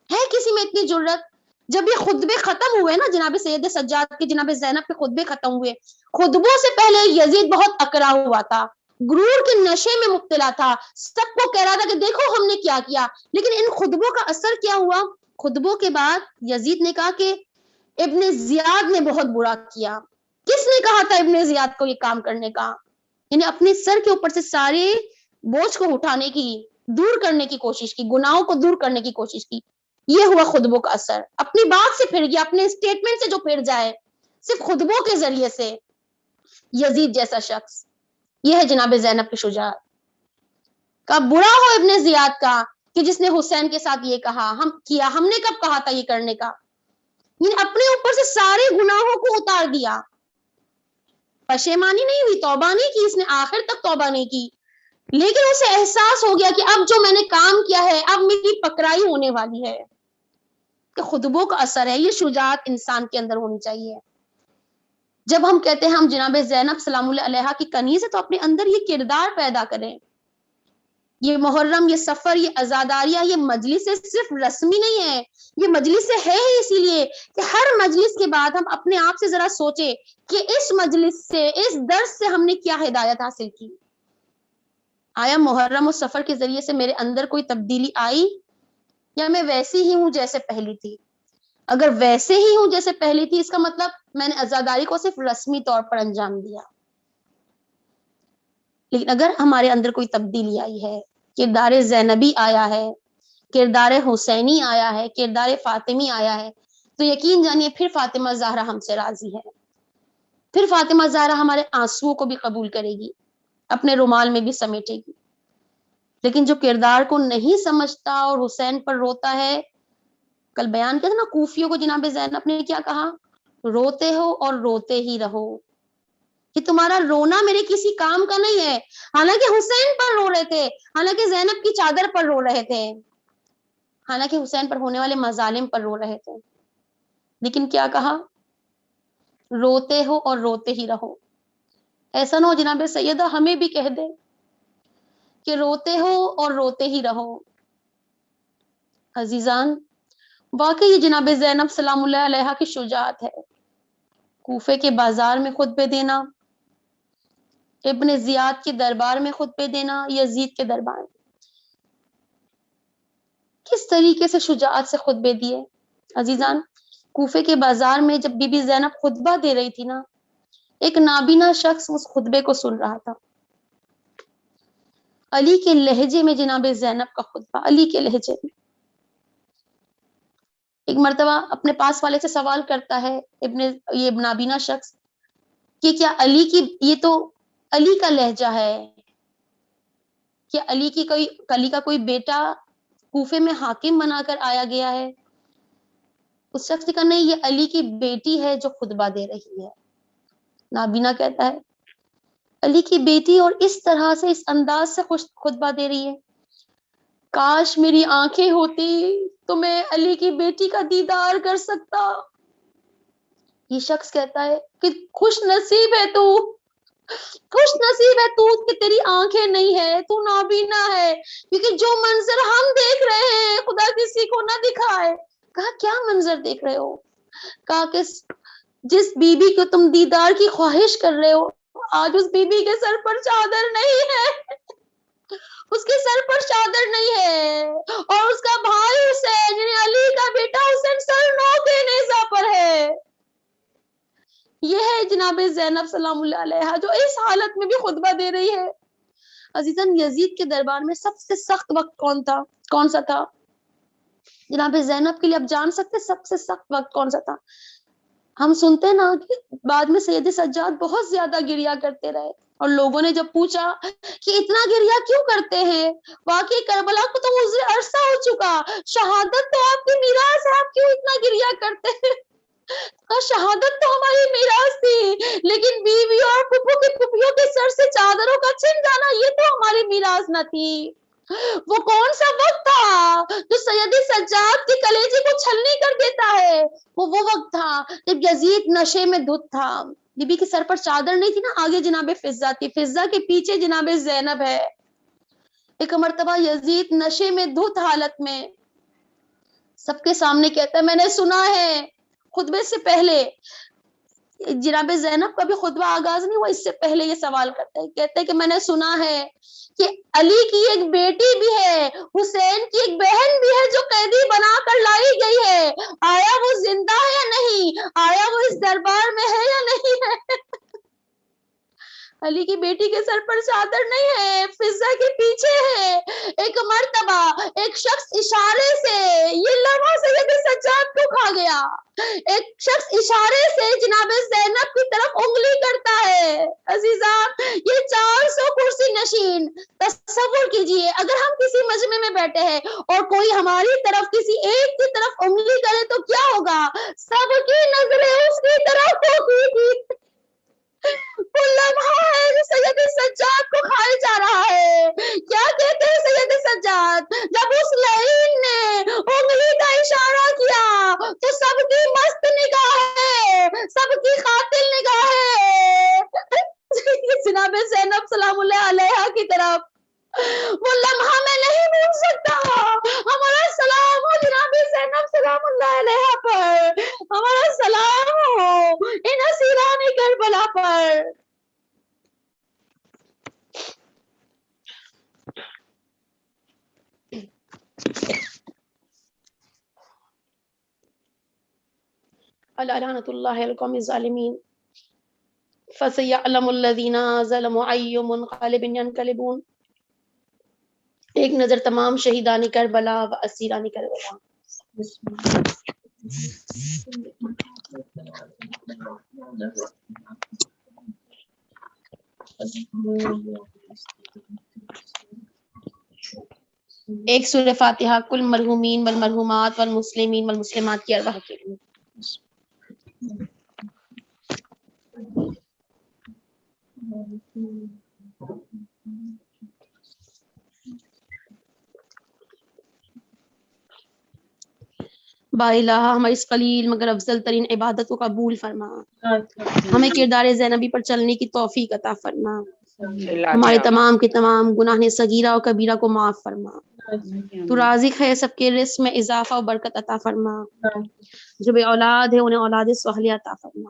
ہے؟ کسی میں اتنی جرت؟ جب یہ خطبے ختم ہوئے نا جناب سید سجاد کے، جناب زینب کے خطبے ختم ہوئے، خطبوں سے پہلے یزید بہت اکڑا ہوا تھا، غرور کے نشے میں مبتلا تھا، سب کو کہہ رہا تھا کہ دیکھو ہم نے کیا کیا. لیکن ان خطبوں کا اثر کیا ہوا؟ خطبوں کے بعد یزید نے کہا کہ ابن زیاد نے بہت برا کیا. کس نے کہا تھا ابن زیاد کو یہ کام کرنے کا؟ یعنی اپنے سر کے اوپر سے سارے بوجھ کو اٹھانے کی، دور کرنے کی کوشش کی، گناہوں کو دور کرنے کی کوشش کی. یہ ہوا خطبوں کا اثر. اپنی بات سے پھر گیا، اپنے اسٹیٹمنٹ سے جو پھر جائے صرف خطبوں کے ذریعے سے، یزید جیسا شخص. یہ ہے جناب زینب کی شجاعت. کا برا ہو ابن زیاد کا کہ جس نے حسین کے ساتھ یہ کہا، ہم نے کب کہا تھا یہ کرنے کا؟ یعنی اپنے اوپر سے سارے گناہوں کو اتار دیا، پشیمانی نہیں ہوئی، توبہ نہیں کی اس نے، آخر تک توبہ نہیں کی، لیکن اسے احساس ہو گیا کہ اب جو میں نے کام کیا ہے اب میری پکڑائی ہونے والی ہے. کہ خطبوں کا اثر ہے. یہ شجاعت انسان کے اندر ہونی چاہیے. جب ہم کہتے ہیں ہم جناب زینب سلام اللہ علیہا کی کنیز ہے، تو اپنے اندر یہ کردار پیدا کریں. یہ محرم، یہ سفر، یہ عزاداریہ، یہ مجلس صرف رسمی نہیں ہے، یہ مجلس ہے ہی اسی لیے کہ ہر مجلس کے بعد ہم اپنے آپ سے ذرا سوچیں کہ اس مجلس سے، اس درس سے ہم نے کیا ہدایت حاصل کی. آیا محرم اور سفر کے ذریعے سے میرے اندر کوئی تبدیلی آئی، یا میں ویسی ہی ہوں جیسے پہلی تھی؟ اگر ویسے ہی ہوں جیسے پہلی تھی، اس کا مطلب میں نے عزاداری کو صرف رسمی طور پر انجام دیا. لیکن اگر ہمارے اندر کوئی تبدیلی آئی ہے، کردار زینبی آیا ہے، کردار حسینی آیا ہے، کردار فاطمی آیا ہے، تو یقین جانیے پھر فاطمہ زہرا ہم سے راضی ہے. پھر فاطمہ زہرا ہمارے آنسوؤں کو بھی قبول کرے گی، اپنے رومال میں بھی سمیٹے گی. لیکن جو کردار کو نہیں سمجھتا اور حسین پر روتا ہے، کل بیان کیا تھا نا کوفیوں کو جناب زینب نے کیا کہا؟ روتے ہو اور روتے ہی رہو، کہ تمہارا رونا میرے کسی کام کا نہیں ہے. حالانکہ حسین پر رو رہے تھے، حالانکہ زینب کی چادر پر رو رہے تھے، حالانکہ حسین پر ہونے والے مظالم پر رو رہے تھے، لیکن کیا کہا؟ روتے ہو اور روتے ہی رہو. ایسا نہ ہو جناب سیدہ ہمیں بھی کہہ دے کہ روتے ہو اور روتے ہی رہو. عزیزان، واقعی یہ جناب زینب سلام اللہ علیہا کی شجاعت ہے. کوفے کے بازار میں خطبے دینا، ابن زیاد کے دربار میں خطبے دینا، یزید کے دربار میں کس طریقے سے شجاعت سے خطبے دیے. عزیزان، کوفے کے بازار میں جب بی بی زینب خطبہ دے رہی تھی نا، ایک نابینا شخص اس خطبے کو سن رہا تھا. علی کے لہجے میں جناب زینب کا خطبہ، علی کے لہجے میں. ایک مرتبہ اپنے پاس والے سے سوال کرتا ہے یہ نابینا شخص کہ کیا علی کی، یہ تو علی کا لہجہ ہے، کیا علی کا کوئی بیٹا کوفے میں حاکم بنا کر آیا گیا ہے؟ اس شخص نے کہا نہیں، یہ علی کی بیٹی ہے جو خطبہ دے رہی ہے. نابینا کہتا ہے علی کی بیٹی اور اس طرح سے، اس انداز سے خطبہ دے رہی ہے، کاش میری آنکھیں ہوتی تو میں علی کی بیٹی کا دیدار کر سکتا. یہ شخص کہتا ہے کہ خوش نصیب ہے تو، خوش نصیب ہے تو کہ تیری آنکھیں نہیں ہے، تو نابینا ہے، کیونکہ جو منظر ہم دیکھ رہے ہیں خدا کسی کو نہ دکھائے. کہا کیا منظر دیکھ رہے ہو؟ کہا کہ جس بی بی کو تم دیدار کی خواہش کر رہے ہو، آج اس بی بی کے سر پر چادر نہیں ہے، اس کے سر پر چادر نہیں ہے، اور اس کا بھائی حسین یعنی علی کا بیٹا حسین سر نو کے نیزہ پر ہے. یہ ہے جناب زینب سلام اللہ علیہا جو اس حالت میں بھی خطبہ دے رہی ہے۔ عزیزاً یزید کے دربار میں سب سے سخت وقت کون سا تھا؟ جناب زینب کے لیے آپ جان سکتے سب سے سخت وقت کون سا تھا؟ ہم سنتے ہیں نا کہ بعد میں سید سجاد بہت زیادہ گریا کرتے رہے، اور لوگوں نے جب پوچھا کہ اتنا گریا کیوں کرتے ہیں، واقعی کربلا کو تو عرصہ ہو چکا، شہادت تو آپ کی میراث ہے، آپ کیوں اتنا گریا کرتے ہیں؟ شہادت تو ہماری میراث تھی، لیکن بیویوں اور پھپھو کی پھپھیوں کے سر سے چادروں کا چھن جانا یہ تو ہماری میراث نہ تھی۔ وہ کون سا وقت تھا جو سید سجاد کے کلیجے کو چھلنی کر دیتا ہے؟ وہ وقت تھا جب یزید نشے میں دھت تھا، بی بی کے سر پر چادر نہیں تھی نا، آگے جناب فضہ تھی، فضہ کے پیچھے جناب زینب ہے۔ ایک مرتبہ یزید نشے میں دھت حالت میں سب کے سامنے کہتا ہے میں نے سنا ہے، خطبے سے پہلے جناب زینب کا بھی خطبہ آغاز نہیں ہوا، اس سے پہلے یہ سوال کرتا ہے، کہتے ہیں کہ میں نے سنا ہے کہ علی کی ایک بیٹی بھی ہے، حسین کی ایک بہن بھی ہے جو قیدی بنا کر لائی گئی ہے، آیا وہ زندہ ہے یا نہیں، آیا وہ اس دربار میں ہے یا نہیں ہے؟ علی کی بیٹی کے سر پر چادر نہیں ہے، فضہ کے پیچھے ہے۔ ایک مرتبہ ایک شخص اشارے سے، یہ لمحہ سید سجاد کو کھا گیا، ایک شخص اشارے سے جناب زینب کی طرف انگلی کرتا ہے۔ عزیزہ یہ 400 کرسی نشین، تصور کیجئے اگر ہم کسی مجمع میں بیٹھے ہیں اور کوئی ہماری طرف کسی ایک کی طرف انگلی کرے تو کیا ہوگا؟ سب کی نظریں اس کی طرف ہوگی۔ وہ لمحہ ہے جو سید سجاد کو کھائے جا رہا ہے۔ کیا کہتے ہیں سید سجاد؟ جب اس لعین نے انگلی کا اشارہ کیا تو سب کی مست نگاہیں، سب کی قاتل نگاہیں جناب زینب سلام اللہ علیہا کی طرف، وہ لمحہ میں نہیں بھول سکتا۔ ہمارا سلام ہو جناب زینب سلام اللہ علیہا پر، ہمارا سلام ہو ان اسیران کربلا پر۔ لعنۃ اللہ علی القوم الظالمین، فسیعلم الذین ظلموا ای منقلب ینقلبون۔ ایک نظر تمام شہیدان کربلا و اسیران کربلا۔ ایک سورہ فاتحہ کل مرحومین والمرحومات والمسلمین والمسلمات کی ارواح کے لیے۔ با الہ ہماری اس قلیل مگر افضل ترین عبادت کو قبول فرما، ہمیں کردار زینبی پر چلنے کی توفیق عطا فرما، ہمارے تمام کے تمام گناہ صغیرہ و کبیرہ کو معاف فرما، تو رازق ہے سب کے رزق میں اضافہ و برکت عطا فرما، جو بے اولاد ہے انہیں اولاد صالحہ عطا فرما۔